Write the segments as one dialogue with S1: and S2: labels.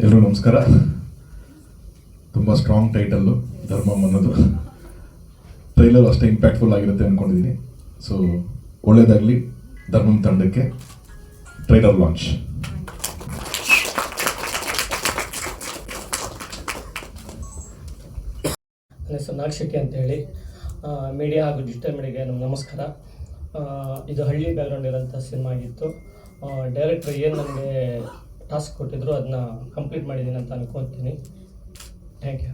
S1: ಎಲ್ಲರೂ ನಮಸ್ಕಾರ. ತುಂಬ ಸ್ಟ್ರಾಂಗ್ ಟೈಟಲ್ಲು ಧರ್ಮಂ ಅನ್ನೋದು. ಟ್ರೈಲರ್ ಅಷ್ಟೇ ಇಂಪ್ಯಾಕ್ಟ್ಫುಲ್ ಆಗಿರುತ್ತೆ ಅಂದ್ಕೊಂಡಿದ್ದೀನಿ. ಸೊ ಒಳ್ಳೆಯದಾಗಲಿ ಧರ್ಮಂ ತಂಡಕ್ಕೆ. Trailer launch.
S2: ನನ್ನ ಹೆಸರು ನಾಗ್ ಶೆಟ್ಟಿ ಅಂತೇಳಿ. ಮೀಡಿಯಾ ಹಾಗೂ ಡಿಜಿಟಲ್ ಮೀಡಿಯಾಗೆ ನಮಸ್ಕಾರ. ಇದು ಹಳ್ಳಿ ಬ್ಯಾಕ್ಗ್ರೌಂಡ್ ಇರೋಂಥ ಸಿನಿಮಾ ಆಗಿತ್ತು. ಡೈರೆಕ್ಟ್ರ್ ಏನು ನನಗೆ ಟಾಸ್ಕ್ ಕೊಟ್ಟಿದ್ರು ಅದನ್ನ ಕಂಪ್ಲೀಟ್ ಮಾಡಿದ್ದೀನಿ ಅಂತ ಅನ್ಕೊತೀನಿ. Thank you.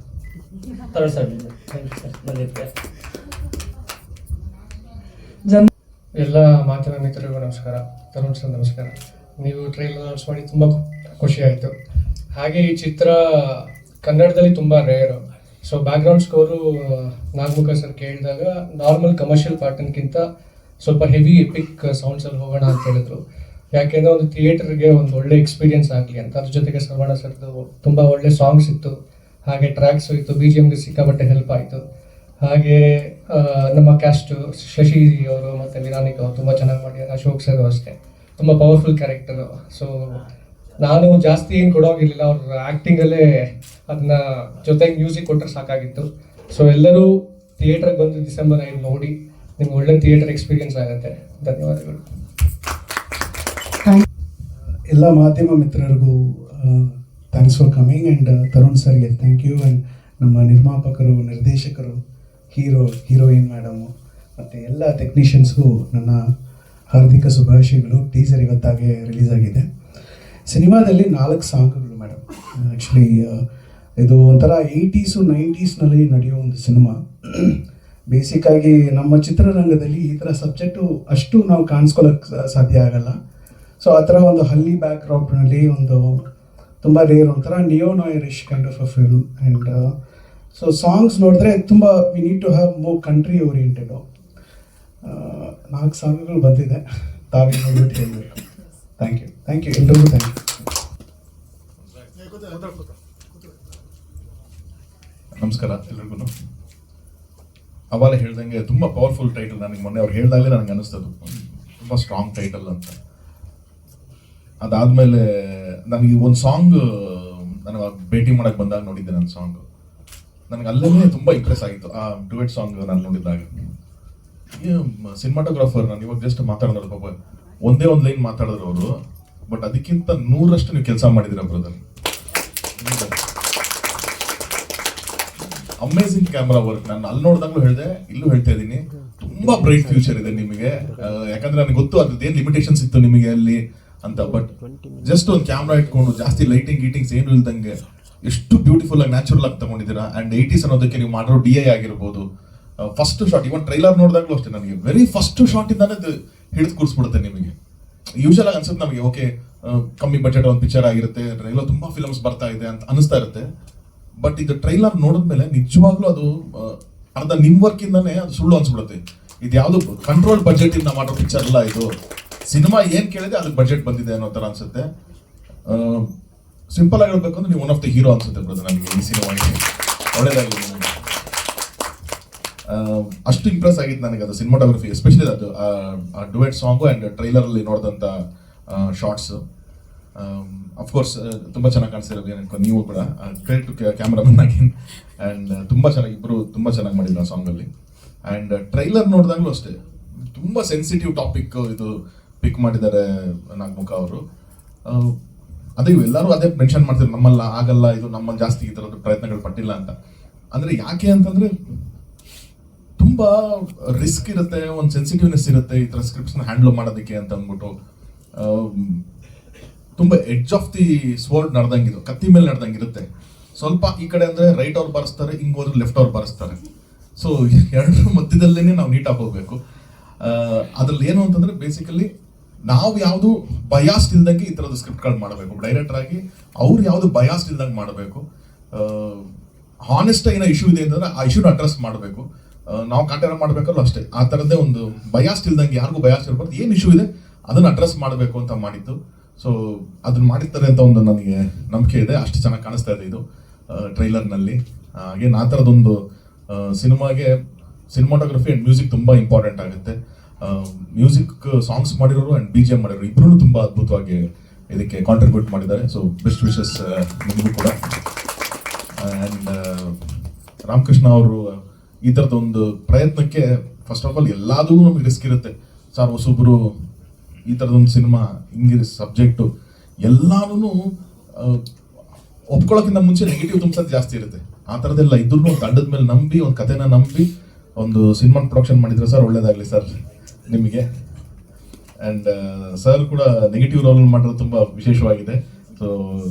S2: Tarun sir, thank you sir ಬಂದಿದ್ದೆ.
S3: ಎಲ್ಲ ಮಾಧ್ಯಮ ಮಿತ್ರರಿಗೂ ನಮಸ್ಕಾರ. ತರುಣ್ ಸರ್ ನಮಸ್ಕಾರ. ನೀವು ಟ್ರೈಲರ್ ಲಾಂಚ್ ಮಾಡಿ ತುಂಬ ಖುಷಿ ಆಯಿತು. ಹಾಗೆ ಈ ಚಿತ್ರ ಕನ್ನಡದಲ್ಲಿ ತುಂಬ ರೇರು. ಸೊ ಬ್ಯಾಕ್ಗ್ರೌಂಡ್ ಸ್ಕೋರು ನಾಗಮುಖ ಸರ್ ಕೇಳಿದಾಗ ನಾರ್ಮಲ್ ಕಮರ್ಷಿಯಲ್ ಪ್ಯಾಟರ್ನ್ಗಿಂತ ಸ್ವಲ್ಪ ಹೆವಿ ಎಪಿಕ್ ಸೌಂಡ್ಸಲ್ಲಿ ಹೋಗೋಣ ಅಂತ ಹೇಳಿದ್ರು. ಯಾಕೆಂದರೆ ಒಂದು ಥಿಯೇಟರ್ಗೆ ಒಂದು ಒಳ್ಳೆ ಎಕ್ಸ್ಪೀರಿಯನ್ಸ್ ಆಗಲಿ ಅಂತ. ಅದ್ರ ಜೊತೆಗೆ ಸರ್ವಣ ಸರ್ದು ತುಂಬ ಒಳ್ಳೆ ಸಾಂಗ್ಸ್ ಇತ್ತು, ಹಾಗೆ ಟ್ರ್ಯಾಕ್ಸು ಇತ್ತು, BGMಗೆ ಸಿಕ್ಕಾಪಟ್ಟೆ ಹೆಲ್ಪ್ ಆಯಿತು. ಹಾಗೆ ನಮ್ಮ ಕ್ಯಾಸ್ಟು ಶಶಿ ಅವರು ಮತ್ತು ವಿರಾನಿಕ್ ಅವರು ತುಂಬ ಚೆನ್ನಾಗಿ ಮಾಡಿದ್ದಾರೆ. ಅಶೋಕ್ ಸರ್ ಅಷ್ಟೇ ತುಂಬ ಪವರ್ಫುಲ್ ಕ್ಯಾರೆಕ್ಟರು. ಸೊ ನಾನು ಜಾಸ್ತಿ ಏನು ಕೊಡೋಗಿರಲಿಲ್ಲ, ಅವ್ರ ಆ್ಯಕ್ಟಿಂಗಲ್ಲೇ ಅದನ್ನ ಜೊತೆಗೆ ಮ್ಯೂಸಿಕ್ ಕೊಟ್ಟರೆ ಸಾಕಾಗಿತ್ತು. ಸೊ ಎಲ್ಲರೂ ಥಿಯೇಟ್ರಿಗೆ ಬಂದು ಡಿಸೆಂಬರ್ 5 ನೋಡಿ, ನಿಮ್ಗೆ ಒಳ್ಳೆ ಥಿಯೇಟರ್ ಎಕ್ಸ್ಪೀರಿಯನ್ಸ್ ಆಗುತ್ತೆ. ಧನ್ಯವಾದಗಳು.
S4: ಎಲ್ಲ ಮಾಧ್ಯಮ ಮಿತ್ರರಿಗೂ thanks for coming. And Tarun ಸರ್ಗೆ ಥ್ಯಾಂಕ್ ಯು. ಆ್ಯಂಡ್ ನಮ್ಮ ನಿರ್ಮಾಪಕರು, ನಿರ್ದೇಶಕರು, ಹೀರೋಯಿನ್ ಮೇಡಮು ಮತ್ತು ಎಲ್ಲ ಟೆಕ್ನಿಷಿಯನ್ಸ್ಗೂ ನನ್ನ ಹಾರ್ದಿಕ ಶುಭಾಶಯಗಳು. ಟೀಸರ್ ಇವತ್ತಾಗೆ ರಿಲೀಸ್ ಆಗಿದೆ. ಸಿನಿಮಾದಲ್ಲಿ 4 ಸಾಂಗ್ಗಳು ಮೇಡಮ್. ಆ್ಯಕ್ಚುಲಿ ಇದು ಒಂಥರ 80s 90s ನಡೆಯೋ ಒಂದು ಸಿನಿಮಾ. ಬೇಸಿಕ್ಕಾಗಿ ನಮ್ಮ ಚಿತ್ರರಂಗದಲ್ಲಿ ಈ ಥರ ಸಬ್ಜೆಕ್ಟು ಅಷ್ಟು ನಾವು ಕಾಣಿಸ್ಕೊಳ್ಳೋಕ್ಕೆ ಸಾಧ್ಯ ಆಗಲ್ಲ. ಸೊ ಆ ಥರ ಒಂದು ಹಳ್ಳಿ ಬ್ಯಾಕ್ಗ್ರೌಂಡ್ನಲ್ಲಿ ಒಂದು ತುಂಬ ರೇರ್, ಒಂಥರ neo noirish kind of a film. And so songs ನೋಡಿದ್ರೆ ತುಂಬ we need to have more country oriented. 4 ಸಾಂಗ್ಗಳು ಬಂದಿದೆ, ತಾವೇ ನೋಡ್ಬಿಟ್ಟು ಹೇಳಬೇಕು. ಥ್ಯಾಂಕ್ ಯು ಎಲ್ರಿಗೂ ಥ್ಯಾಂಕ್ ಯು.
S1: ನಮಸ್ಕಾರ ಎಲ್ರಿಗೂ. ಅವಾಗಲೇ ಹೇಳ್ದಂಗೆ ತುಂಬ ಪವರ್ಫುಲ್ ಟೈಟಲ್. ನನಗೆ ಮೊನ್ನೆ ಅವ್ರು ಹೇಳಿದಾಗಲೇ ನನಗೆ ಅನ್ನಿಸ್ತದು ತುಂಬ ಸ್ಟ್ರಾಂಗ್ ಟೈಟಲ್ ಅಂತ. ಅದಾದಮೇಲೆ ನನಗೆ ಒಂದು ಸಾಂಗ್ ನನಗೆ ಭೇಟಿ ಮಾಡೋಕ್ಕೆ ಬಂದಾಗ ನೋಡಿದ್ದೆ. ನನ್ನ ಸಾಂಗ್ ನನಗೆ ಅಲ್ಲೇ ತುಂಬ ಇಂಪ್ರೆಸ್ ಆಗಿತ್ತು. ಆ ಡುವೆಟ್ ಸಾಂಗ್ ನಾನು ನೋಡಿದಾಗ ಸಿನಿಮಾಟೋಗ್ರಾಫರ್, ನಾನು ಇವಾಗ ಜಸ್ಟ್ ಮಾತಾಡಿದ್ರು ಪಾಪ ಒಂದೇ ಒಂದು ಲೈನ್ ಮಾತಾಡಿದ್ರು ಅವರು, ಬಟ್ ಅದಕ್ಕಿಂತ 100ರಷ್ಟು ನೀವು ಕೆಲಸ ಮಾಡಿದ್ದೀರ ಬ್ರದರ್. Amazing camera work. ನಾನು ಅಲ್ಲಿ ನೋಡಿದಾಗಲೂ ಹೇಳಿದೆ, ಇಲ್ಲೂ ಹೇಳ್ತಾ ಇದ್ದೀನಿ, ತುಂಬಾ ಬ್ರೈಟ್ ಫ್ಯೂಚರ್ ಇದೆ ನಿಮಗೆ. ಯಾಕಂದ್ರೆ ನನಗೆ ಗೊತ್ತು ಅದೇನು ಲಿಮಿಟೇಷನ್ಸ್ ಇತ್ತು ನಿಮಗೆ ಅಲ್ಲಿ ಅಂತ. ಬಟ್ ಜಸ್ಟ್ ಒಂದು ಕ್ಯಾಮ್ರಾ ಇಟ್ಕೊಂಡು ಜಾಸ್ತಿ ಲೈಟಿಂಗ್ಸ್ ಏನು ಇಲ್ದಂಗೆ ಎಷ್ಟು ಬ್ಯೂಟಿಫುಲ್ ಆಗಿ ನ್ಯಾಚುರಲ್ ಆಗಿ ತಗೊಂಡಿದ್ದೀರಾ. ಅಂಡ್ 80s ಅನ್ನೋದಕ್ಕೆ ನೀವು ಮಾಡಿರೋ DI ಆಗಿರ್ಬೋದು. ಫಸ್ಟ್ ಶಾಟ್, ಇವನ್ ಟ್ರೈಲರ್ ನೋಡಿದಾಗಲೂ ಅಷ್ಟೇ ನನಗೆ ವೆರಿ ಫಸ್ಟ್ ಶಾಟ್ ಇಂದಾನೆ ಹಿಡಿದು ಕೂರಿಸ್ಬಿಡುತ್ತೆ ನಿಮಗೆ. ಯೂಶಲ್ ಆಗಿ ಅನ್ಸುತ್ತೆ ನಮಗೆ, ಓಕೆ ಕಮ್ಮಿ ಬಜೆಟ್ ಒಂದು ಪಿಕ್ಚರ್ ಆಗಿರುತ್ತೆ, ಟ್ರೈಲರ್ ತುಂಬಾ ಫಿಲಮ್ಸ್ ಬರ್ತಾ ಇದೆ ಅಂತ ಅನಿಸ್ತಾ ಇರುತ್ತೆ. ಬಟ್ ಇದು ಟ್ರೈಲರ್ ನೋಡಿದ್ಮೇಲೆ ನಿಜವಾಗ್ಲೂ ಅದು ಅರ್ಧ ನಿಮ್ ವರ್ಕ್ ಇಂದಾನೆ ಅದು ಸುಳ್ಳು ಅನ್ಸ್ಬಿಡುತ್ತೆ. ಇದು ಯಾವ್ದು ಕಂಟ್ರೋಲ್ ಬಜೆಟ್ ಇಂದ ಮಾಡೋ ಪಿಕ್ಚರ್ ಅಲ್ಲ ಇದು. ಸಿನಿಮಾ ಏನ್ ಕೇಳಿದೆ ಅದಕ್ಕೆ ಬಜೆಟ್ ಬಂದಿದೆ ಅನ್ನೋ ತರ ಅನ್ಸುತ್ತೆ. ಸಿಂಪಲ್ ಆಗಿ ಹೇಳ್ಬೇಕು ಅಂದ್ರೆ ನೀವು ಒನ್ ಆಫ್ ದ ಹೀರೋ ಅನ್ಸುತ್ತೆ ಬ್ರದರ್ ನನಗೆ ಈ ಸಿನಿಮಾಗೆ. ಒಳ್ಳೇದಾಗಲಿ. ಅಷ್ಟು ಇಂಪ್ರೆಸ್ ಆಗಿತ್ತು ನನಗೆ ಅದು ಸಿನಿಮಾಟೋಗ್ರಫಿ, ಎಸ್ಪೆಷಲಿ ಅದು ಡುವೆಟ್ ಸಾಂಗು ಆ್ಯಂಡ್ ಟ್ರೈಲರಲ್ಲಿ ನೋಡಿದಂಥ ಶಾರ್ಟ್ಸ್. ಅಫ್ಕೋರ್ಸ್ ತುಂಬ ಚೆನ್ನಾಗಿ ಕಾಣಿಸ್ತಿರೋದು ಏನಕ್ಕೆ ನೀವು ಕೂಡ ಕ್ರೆಡಿಟ್ ಟು ಕ್ಯಾಮ್ರಾಮನ್ ಆಗಿ. ಆ್ಯಂಡ್ ತುಂಬ ಚೆನ್ನಾಗಿ ಇಬ್ಬರು ತುಂಬ ಚೆನ್ನಾಗಿ ಮಾಡಿದ್ರು ಆ ಸಾಂಗಲ್ಲಿ. ಆ್ಯಂಡ್ ಟ್ರೈಲರ್ ನೋಡಿದಾಗಲೂ ಅಷ್ಟೇ ತುಂಬ ಸೆನ್ಸಿಟಿವ್ ಟಾಪಿಕ್ ಇದು ಪಿಕ್ ಮಾಡಿದ್ದಾರೆ ನಾಗಮುಖ ಅವರು. ಅದೇ ಎಲ್ಲರೂ ಅದೇ ಮೆನ್ಷನ್ ಮಾಡ್ತಾರೆ, ನಮ್ಮಲ್ಲ ಆಗಲ್ಲ, ಇದು ನಮ್ಮಲ್ಲಿ ಜಾಸ್ತಿ ಈ ಥರದ್ದು ಪ್ರಯತ್ನಗಳು ಪಟ್ಟಿಲ್ಲ ಅಂತ. ಅಂದರೆ ಯಾಕೆ ಅಂತಂದರೆ ತುಂಬ ರಿಸ್ಕ್ ಇರುತ್ತೆ, ಒಂದು ಸೆನ್ಸಿಟಿವ್ನೆಸ್ ಇರುತ್ತೆ ಈ ಥರ ಸ್ಕ್ರಿಪ್ಟ್ಸ್ನ ಹ್ಯಾಂಡಲ್ ಮಾಡೋದಕ್ಕೆ ಅಂತ ಅಂದ್ಬಿಟ್ಟು. ತುಂಬ ಎಡ್ಜ್ ಆಫ್ ದಿ ಸ್ವರ್ಡ್ ನಡೆದಂಗಿದು, ಕತ್ತಿ ಮೇಲೆ ನಡೆದಂಗಿರುತ್ತೆ. ಸ್ವಲ್ಪ ಈ ಕಡೆ ಅಂದರೆ ರೈಟ್ ಅವ್ರು ಬರೆಸ್ತಾರೆ, ಹಿಂಗೆ ಹೋದ್ರೆ ಲೆಫ್ಟ್ ಅವ್ರು ಬರೆಸ್ತಾರೆ. ಸೊ ಎರಡರ ಮಧ್ಯದಲ್ಲೇ ನಾವು ನೀಟಾಗಿ ಹೋಗಬೇಕು. ಅದ್ರಲ್ಲಿ ಏನು ಅಂತಂದರೆ ಬೇಸಿಕಲಿ ನಾವು ಯಾವುದು ಬಯಾಸ್ಡ್ ಇಲ್ದಂಗೆ ಈ ಥರದ ಸ್ಕ್ರಿಪ್ಟ್ಗಳು ಮಾಡಬೇಕು. ಡೈರೆಕ್ಟರ್ ಆಗಿ ಅವ್ರು ಯಾವುದು ಬಯಾಸ್ಡ್ ಇಲ್ದಂಗೆ ಮಾಡಬೇಕು. ಹಾನೆಸ್ಟ್ ಏನೋ ಇಶ್ಯೂ ಇದೆ ಅಂತಂದರೆ ಆ ಇಶ್ಯೂನ ಅಡ್ರೆಸ್ ಮಾಡಬೇಕು. ನಾವು ಕಾಂಟ್ಯಾಕ್ಟ್ ಮಾಡಬೇಕಲ್ಲ ಅಷ್ಟೇ, ಆ ಥರದ್ದೇ ಒಂದು ಬಯಾಸ್ಡ್ ಇಲ್ದಂಗೆ, ಯಾರಿಗೂ ಬಯಾಸ್ಡ್ ಇರಬಾರ್ದು, ಏನು ಇಶ್ಯೂ ಇದೆ ಅದನ್ನು ಅಡ್ರೆಸ್ ಮಾಡಬೇಕು ಅಂತ ಮಾಡಿದ್ದು. ಸೊ ಅದನ್ನ ಮಾಡಿರ್ತಾರೆ ಅಂತ ಒಂದು ನನಗೆ ನಂಬಿಕೆ ಇದೆ. ಅಷ್ಟು ಚೆನ್ನಾಗಿ ಕಾಣಿಸ್ತಾ ಇದೆ ಇದು ಟ್ರೈಲರ್ನಲ್ಲಿ. ಹಾಗೆ ಆ ಥರದೊಂದು ಸಿನಿಮಾಗೆ ಸಿನಿಮಾಟೋಗ್ರಫಿ ಆ್ಯಂಡ್ ಮ್ಯೂಸಿಕ್ ತುಂಬ ಇಂಪಾರ್ಟೆಂಟ್ ಆಗುತ್ತೆ. ಮ್ಯೂಸಿಕ್ ಸಾಂಗ್ಸ್ ಮಾಡಿರೋರು ಆ್ಯಂಡ್ ಬಿ ಜಿ ಎಮ್ ಮಾಡಿರೋರು ಇಬ್ಬರೂ ತುಂಬ ಅದ್ಭುತವಾಗಿ ಇದಕ್ಕೆ ಕಾಂಟ್ರಿಬ್ಯೂಟ್ ಮಾಡಿದ್ದಾರೆ. ಸೊ ಬೆಸ್ಟ್ ವಿಶಸ್ ನಿಮಗೂ ಕೂಡ. ಆ್ಯಂಡ್ ರಾಮಕೃಷ್ಣ ಅವರು ಈ ಥರದೊಂದು ಪ್ರಯತ್ನಕ್ಕೆ ಫಸ್ಟ್ ಆಫ್ ಆಲ್ ಎಲ್ಲದೂ ನಮಗೆ ರಿಸ್ಕ್ ಇರುತ್ತೆ ಸರ್. ಹೊಸೊಬ್ಬರು ಈ ಥರದೊಂದು ಸಿನಿಮಾ ಹಿಂಗೆ ಸಬ್ಜೆಕ್ಟು ಎಲ್ಲಾನು ಒಪ್ಕೊಳ್ಳೋಕ್ಕಿಂತ ಮುಂಚೆ ನೆಗೆಟಿವ್ ತುಂಬಿಸೋದು ಜಾಸ್ತಿ ಇರುತ್ತೆ. ಆ ಥರದ್ದೆಲ್ಲ ಇದ್ರೂ ತಂಡದ ಮೇಲೆ ನಂಬಿ ಒಂದು ಕಥೆನ ನಂಬಿ ಒಂದು ಸಿನಿಮಾ ಪ್ರೊಡಕ್ಷನ್ ಮಾಡಿದ್ರೆ ಸರ್ ಒಳ್ಳೇದಾಗಲಿ ಸರ್ ನಿಮಗೆ. ಆ್ಯಂಡ್ ಸರ್ ಕೂಡ ನೆಗೆಟಿವ್ ರೋಲ್ ಮಾಡಿರೋದು ತುಂಬ ವಿಶೇಷವಾಗಿದೆ. ಸೊ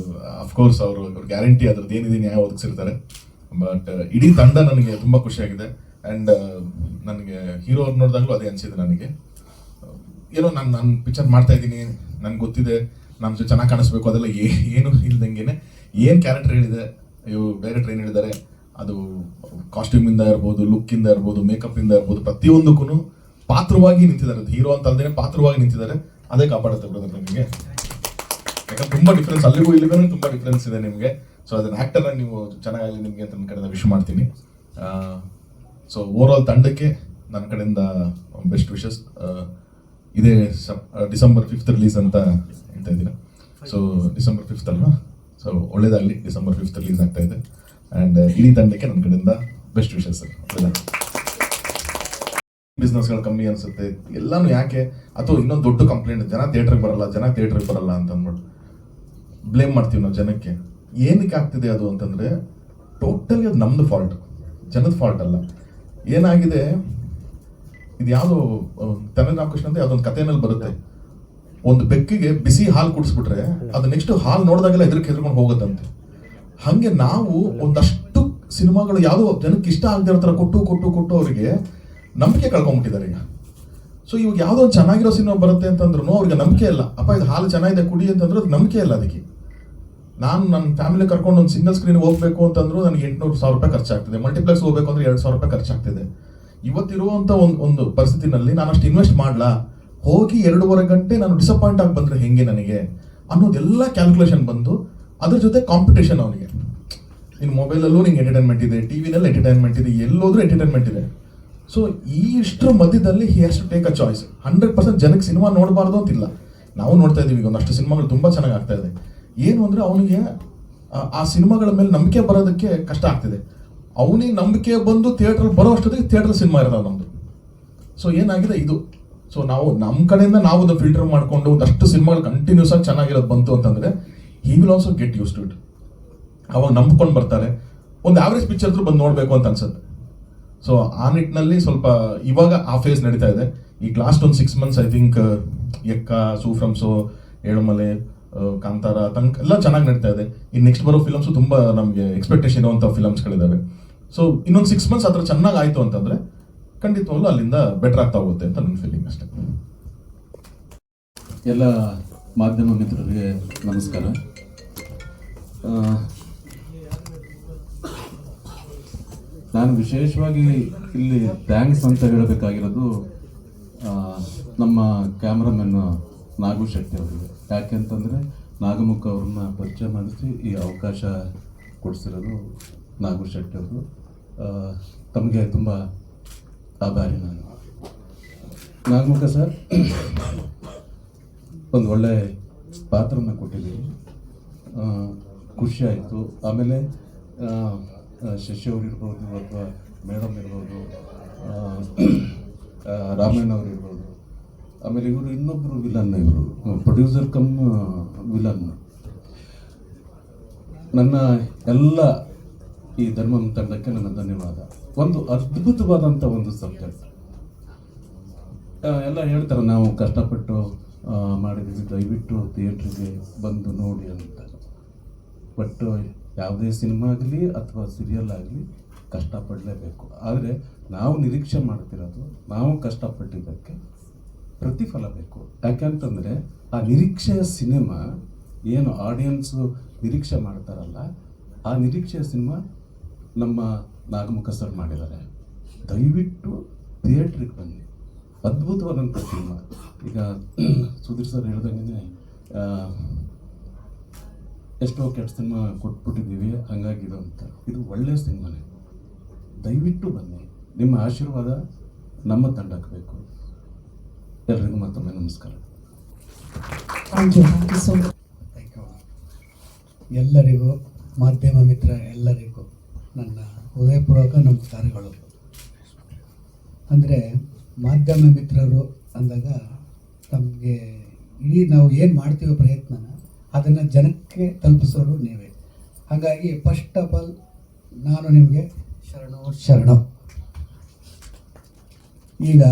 S1: ಅಫ್ಕೋರ್ಸ್ ಅವರು ಗ್ಯಾರಂಟಿ ಅದ್ರದ್ದು ಏನಿದೆ ನ್ಯಾಯ ಒದಗಿಸಿರ್ತಾರೆ. ಬಟ್ ಇಡೀ ತಂಡ ನನಗೆ ತುಂಬ ಖುಷಿಯಾಗಿದೆ. ಆ್ಯಂಡ್ ನನಗೆ ಹೀರೋ ಅವ್ರು ನೋಡಿದಾಗಲೂ ಅದೇ ಅನಿಸಿದೆ ನನಗೆ. ಏನೋ ನಾನು ಪಿಕ್ಚರ್ ಮಾಡ್ತಾ ಇದ್ದೀನಿ, ನನಗೆ ಗೊತ್ತಿದೆ ನಮ್ಮ ಜೊತೆ ಚೆನ್ನಾಗಿ ಕಾಣಿಸ್ಬೇಕು, ಅದೆಲ್ಲ ಏನು ಇಲ್ದಂಗೆ ಏನು ಕ್ಯಾರೆಕ್ಟರ್ ಹೇಳಿದೆ, ಇವು ಡೈರೆಕ್ಟರ್ ಏನು ಹೇಳಿದ್ದಾರೆ, ಅದು ಕಾಸ್ಟ್ಯೂಮಿಂದ ಇರ್ಬೋದು, ಲುಕ್ಕಿಂದ ಇರ್ಬೋದು, ಮೇಕಪ್ಪಿಂದ ಇರ್ಬೋದು, ಪ್ರತಿಯೊಂದಕ್ಕೂ ಪಾತ್ರವಾಗಿ ನಿಂತಿದ್ದಾರೆ. ಹೀರೋ ಅಂತ ಅಲ್ಲದೆ ಪಾತ್ರವಾಗಿ ನಿಂತಿದ್ದಾರೆ. ಅದೇ ಕಾಪಾಡುತ್ತೆ ಬ್ರದರ್ ನಿಮಗೆ. ಯಾಕಂದ್ರೆ ತುಂಬ ಡಿಫ್ರೆನ್ಸ್ ಅಲ್ಲಿಗೂ ಇಲ್ಲಿಗೂ ತುಂಬ ಡಿಫ್ರೆನ್ಸ್ ಇದೆ ನಿಮಗೆ. ಸೊ ಅದನ್ನ ಆ್ಯಕ್ಟರ್ನ ನೀವು ಚೆನ್ನಾಗಾಗಲಿ ನಿಮಗೆ ಅಂತ ನನ್ನ ಕಡೆಯಿಂದ ವಿಶ್ ಮಾಡ್ತೀನಿ. ಸೊ ಓವರ್ ಆಲ್ ತಂಡಕ್ಕೆ ನನ್ನ ಕಡೆಯಿಂದ ಬೆಸ್ಟ್ ವಿಶಸ್. ಇದೇ ಡಿಸೆಂಬರ್ 5th ರಿಲೀಸ್ ಅಂತ ಹೇಳ್ತಾ ಇದ್ದೀನಿ. ಸೊ ಡಿಸೆಂಬರ್ 5th ಅಲ್ವಾ? ಸೊ ಒಳ್ಳೇದಾಗಲಿ. ಡಿಸೆಂಬರ್ 5th ರಿಲೀಸ್ ಆಗ್ತಾ ಇದೆ. ಆ್ಯಂಡ್ ಇಡೀ ತಂಡಕ್ಕೆ ನನ್ನ ಕಡೆಯಿಂದ ಬೆಸ್ಟ್ ವಿಶಸ್ ಸರ್. ಒಳ್ಳೆಯದಾಗಲಿ. ಬಿಸ್ನೆಸ್ಗಳು ಕಮ್ಮಿ ಅನಿಸುತ್ತೆ ಎಲ್ಲಾನು ಯಾಕೆ, ಅಥವಾ ಇನ್ನೊಂದು ದೊಡ್ಡ ಕಂಪ್ಲೇಂಟ್, ಜನ ಥಿಯೇಟ್ರಿಗೆ ಬರಲ್ಲ ಅಂತ ಅಂದ್ಬಿಟ್ಟು ಬ್ಲೇಮ್ ಮಾಡ್ತೀವಿ ನಾವು ಜನಕ್ಕೆ. ಏನಕ್ಕೆ ಆಗ್ತಿದೆ ಅದು ಅಂತಂದರೆ ಟೋಟಲಿ ಅದು ನಮ್ಮದು ಫಾಲ್ಟ್, ಜನದ ಫಾಲ್ಟ್ ಅಲ್ಲ. ಏನಾಗಿದೆ, ಇದು ಯಾವುದೋ ರಾಮಕೃಷ್ಣ ಅಂತ ಯಾವುದೊಂದು ಕಥೆನಲ್ಲಿ ಬರುತ್ತೆ. ಒಂದು ಬೆಕ್ಕಿಗೆ ಬಿಸಿ ಹಾಲು ಕುಡಿಸ್ಬಿಟ್ರೆ ಅದು ನೆಕ್ಸ್ಟ್ ಹಾಲು ನೋಡಿದಾಗೆಲ್ಲ ಹೆದರ್ಕೊಂಡು ಹೋಗುತ್ತಂತೆ. ಹಾಗೆ ನಾವು ಒಂದಷ್ಟು ಸಿನಿಮಾಗಳು ಯಾವುದೋ ಜನಕ್ಕೆ ಇಷ್ಟ ಆಗದಿರೋ ಥರ ಕೊಟ್ಟು ಅವರಿಗೆ ನಂಬಿಕೆ ಕಳ್ಕೊಂಡ್ಬಿಟ್ಟಿದ್ದಾರೆ ಈಗ. ಸೊ ಇವಾಗ ಯಾವುದೋ ಒಂದು ಚೆನ್ನಾಗಿರೋ ಸಿನಿಮಾ ಬರುತ್ತೆ ಅಂತಂದ್ರೂ ಅವ್ರಿಗೆ ನಂಬಿಕೆ ಇಲ್ಲ. ಅಪ್ಪ ಇದು ಹಾಲು ಚೆನ್ನಾಗಿದೆ ಕುಡಿ ಅಂತಂದ್ರೆ ಅದಕ್ಕೆ ನಂಬಿಕೆ ಇಲ್ಲ ಅದಕ್ಕೆ. ನಾನು ನನ್ನ ಫ್ಯಾಮಿಲಿ ಕರ್ಕೊಂಡು ಒಂದು ಸಿಂಗಲ್ ಸ್ಕ್ರೀನ್ ಹೋಗ್ಬೇಕು ಅಂತಂದ್ರೂ ನನಗೆ 800,000 ರೂಪಾಯಿ ಖರ್ಚಾಗ್ತದೆ. ಮಲ್ಟಿಪ್ಲೆಕ್ಸ್ ಹೋಗ್ಬೇಕು ಅಂದ್ರೆ 2,000 ರೂಪಾಯಿ ಖರ್ಚಾಗ್ತಿದೆ. ಇವತ್ತಿರುವಂಥ ಒಂದು ಪರಿಸ್ಥಿತಿನಲ್ಲಿ ನಾನು ಅಷ್ಟು ಇನ್ವೆಸ್ಟ್ ಮಾಡಲಾ, ಹೋಗಿ 2.5 ಗಂಟೆ ನಾನು ಡಿಸಪಾಯಿಂಟ್ ಆಗಿ ಬಂದರೆ ಹೆಂಗೆ ನನಗೆ ಅನ್ನೋದೆಲ್ಲ ಕ್ಯಾಲ್ಕುಲೇಷನ್ ಬಂದು ಅದ್ರ ಜೊತೆ ಕಾಂಪಿಟೇಷನ್ ಅವನಿಗೆ. ಇನ್ನು ಮೊಬೈಲಲ್ಲೂ ನಿಂಗೆ ಎಂಟರ್ಟೈನ್ಮೆಂಟ್ ಇದೆ, ಟಿವಿನಲ್ಲಿ ಎಂಟರ್ಟೈನ್ಮೆಂಟ್ ಇದೆ, ಎಲ್ಲೋದ್ರೂ ಎಂಟರ್ಟೈನ್ಮೆಂಟ್ ಇದೆ. ಸೊ ಈ ಇಷ್ಟರ ಮಧ್ಯದಲ್ಲಿ he has to take a choice. 100% ಜನಕ್ಕೆ ಸಿನಿಮಾ ನೋಡಬಾರ್ದು ಅಂತಿಲ್ಲ. ನಾವು ನೋಡ್ತಾ ಇದ್ದೀವಿ ಈಗ ಒಂದಷ್ಟು ಸಿನಿಮಾಗಳು ತುಂಬ ಚೆನ್ನಾಗಿ ಆಗ್ತಾ ಇದೆ. ಏನು ಅಂದರೆ ಅವನಿಗೆ ಆ ಸಿನಿಮಾಗಳ ಮೇಲೆ ನಂಬಿಕೆ ಬರೋದಕ್ಕೆ ಕಷ್ಟ ಆಗ್ತಿದೆ. ಅವನಿಗೆ ನಂಬಿಕೆ ಬಂದು ಥಿಯೇಟ್ರಲ್ಲಿ ಬರೋ ಅಷ್ಟೊತ್ತಿಗೆ ಥಿಯೇಟ್ರ್ ಸಿನಿಮಾ ಇರೋದು ನಮ್ಮದು. ಸೊ ಏನಾಗಿದೆ ಇದು. ಸೊ ನಾವು ನಮ್ಮ ಕಡೆಯಿಂದ ನಾವು ಅದು ಫಿಲ್ಟರ್ ಮಾಡಿಕೊಂಡು ಒಂದಷ್ಟು ಸಿನಿಮಾಗಳು ಕಂಟಿನ್ಯೂಸ್ ಆಗಿ ಚೆನ್ನಾಗಿರೋದು ಬಂತು ಅಂತಂದರೆ he will also get use to it. ಅವಾಗ ನಂಬ್ಕೊಂಡು ಬರ್ತಾರೆ. ಒಂದು ಆವ್ರೇಜ್ ಪಿಕ್ಚರ್ ಬಂದು ನೋಡಬೇಕು ಅಂತ ಅನ್ಸುತ್ತೆ. ಸೊ ಆ ನಿಟ್ಟಿನಲ್ಲಿ ಸ್ವಲ್ಪ ಇವಾಗ ಆ ಫೇಸ್ ನಡೀತಾ ಇದೆ. ಈಗ ಲಾಸ್ಟ್ ಒಂದು 6 months ಐ ಥಿಂಕ್ ಎಕ್ಕ, ಸೂಫ್ರಮ್ಸು, ಏಳುಮಲೆ, ಕಾಂತಾರ ಎಲ್ಲ ಚೆನ್ನಾಗಿ ನಡೀತಾ ಇದೆ. ಈ ನೆಕ್ಸ್ಟ್ ಬರೋ ಫಿಲಮ್ಸು ತುಂಬ ನಮಗೆ ಎಕ್ಸ್ಪೆಕ್ಟೇಷನ್ ಇರುವಂಥ ಫಿಲಮ್ಸ್ಗಳಿದ್ದಾವೆ. ಸೊ ಇನ್ನೊಂದು 6 months ಆ ಥರ ಚೆನ್ನಾಗಿ ಆಯಿತು ಅಂತಂದರೆ ಖಂಡಿತವಾಗ್ಲೂ ಅಲ್ಲಿಂದ ಬೆಟರ್ ಆಗ್ತಾ ಹೋಗುತ್ತೆ ಅಂತ ನನ್ನ ಫೀಲಿಂಗ್ ಅಷ್ಟೇ.
S5: ಎಲ್ಲ ಮಾಧ್ಯಮ ಮಿತ್ರರಿಗೆ ನಮಸ್ಕಾರ. ನಾನು ವಿಶೇಷವಾಗಿ ಇಲ್ಲಿ ಥ್ಯಾಂಕ್ಸ್ ಅಂತ ಹೇಳಬೇಕಾಗಿರೋದು ನಮ್ಮ ಕ್ಯಾಮ್ರಾಮನ್ ನಾಗು ಶೆಟ್ಟಿ ಅವರಿಗೆ. ಯಾಕೆಂತಂದರೆ ನಾಗಮುಖ ಅವ್ರನ್ನ ಪರಿಚಯ ಮಾಡಿಸಿ ಈ ಅವಕಾಶ ಕೊಡಿಸಿರೋದು ನಾಗು ಶೆಟ್ಟಿ ಅವರು. ತಮಗೆ ತುಂಬ ಆಭಾರಿ ನಾನು. ನಾಗಮುಖ ಸರ್ ಒಂದು ಒಳ್ಳೆ ಪಾತ್ರನ ಕೊಟ್ಟಿದ್ದೀವಿ, ಖುಷಿ ಆಯಿತು. ಆಮೇಲೆ ಶಶಿ ಅವ್ರು ಇರ್ಬೋದು, ಅಥವಾ ಮೇಡಮ್ ಇರ್ಬೋದು, ರಾಮಣ್ಣ ಅವ್ರು ಇರ್ಬೋದು, ಆಮೇಲೆ ಇವರು ಇನ್ನೊಬ್ಬರು ವಿಲನ್, ಇವರು ಪ್ರೊಡ್ಯೂಸರ್ ಕಮ್ ವಿಲನ್. ನನ್ನ ಎಲ್ಲ ಈ ಧರ್ಮ ತಂಡಕ್ಕೆ ನನ್ನ ಧನ್ಯವಾದ. ಒಂದು ಅದ್ಭುತವಾದಂಥ ಒಂದು ಸಬ್ಜೆಕ್ಟ್. ಎಲ್ಲ ಹೇಳ್ತಾರೆ ನಾವು ಕಷ್ಟಪಟ್ಟು ಮಾಡಿದ್ದೀವಿ, ದಯವಿಟ್ಟು ಥಿಯೇಟ್ರಿಗೆ ಬಂದು ನೋಡಿ ಅಂತ. ಬಟ್ ಯಾವುದೇ ಸಿನಿಮಾ ಆಗಲಿ ಅಥವಾ ಸೀರಿಯಲ್ ಆಗಲಿ ಕಷ್ಟಪಡಲೇಬೇಕು. ಆದರೆ ನಾವು ನಿರೀಕ್ಷೆ ಮಾಡ್ತಿರೋದು, ನಾವು ಕಷ್ಟಪಟ್ಟಿದ್ದಕ್ಕೆ ಪ್ರತಿಫಲ ಬೇಕು. ಯಾಕೆಂತಂದರೆ ಆ ನಿರೀಕ್ಷೆಯ ಸಿನಿಮಾ ಏನು ಆಡಿಯನ್ಸು ನಿರೀಕ್ಷೆ ಮಾಡ್ತಾರಲ್ಲ, ಆ ನಿರೀಕ್ಷೆಯ ಸಿನಿಮಾ ನಮ್ಮ ನಾಗಮುಖ ಸರ್ ಮಾಡಿದ್ದಾರೆ. ದಯವಿಟ್ಟು ಥಿಯೇಟ್ರಿಗೆ ಬನ್ನಿ, ಅದ್ಭುತವಾದಂಥ ಸಿನಿಮಾ. ಈಗ ಸುಧೀರ್ ಸರ್ ಹೇಳ್ದಂಗೆ ಎಷ್ಟೋ ಕೆಟ್ಟ ಸಿನಿಮಾ ಕೊಟ್ಬಿಟ್ಟಿದ್ದೀವಿ, ಹಂಗಾಗಿದು ಅಂತ. ಇದು ಒಳ್ಳೆಯ ಸಿನಿಮಾನೇ. ದಯವಿಟ್ಟು ಬನ್ನಿ. ನಿಮ್ಮ ಆಶೀರ್ವಾದ ನಮ್ಮ ತಂಡಕ್ಕೆ ಬೇಕು. ಎಲ್ರಿಗೂ ಮತ್ತೊಮ್ಮೆ ನಮಸ್ಕಾರ.
S6: Thank you so much.
S4: Thank you. ಎಲ್ಲರಿಗೂ ಮಾಧ್ಯಮ ಮಿತ್ರ ಎಲ್ಲರಿಗೂ ನನ್ನ ಹೃದಯಪೂರ್ವಕ ನಮಸ್ಕಾರಗಳು. ಅಂದರೆ ಮಾಧ್ಯಮ ಮಿತ್ರರು ಅಂದಾಗ ನಮಗೆ ಇಡೀ ನಾವು ಏನು ಮಾಡ್ತೀವೋ ಪ್ರಯತ್ನನ ಅದನ್ನು ಜನಕ್ಕೆ ತಲುಪಿಸೋರು ನೀವೇ. ಹಾಗಾಗಿ ಫಸ್ಟ್ ಆಫ್ ಆಲ್ ನಾನು ನಿಮಗೆ ಶರಣು. ಈಗ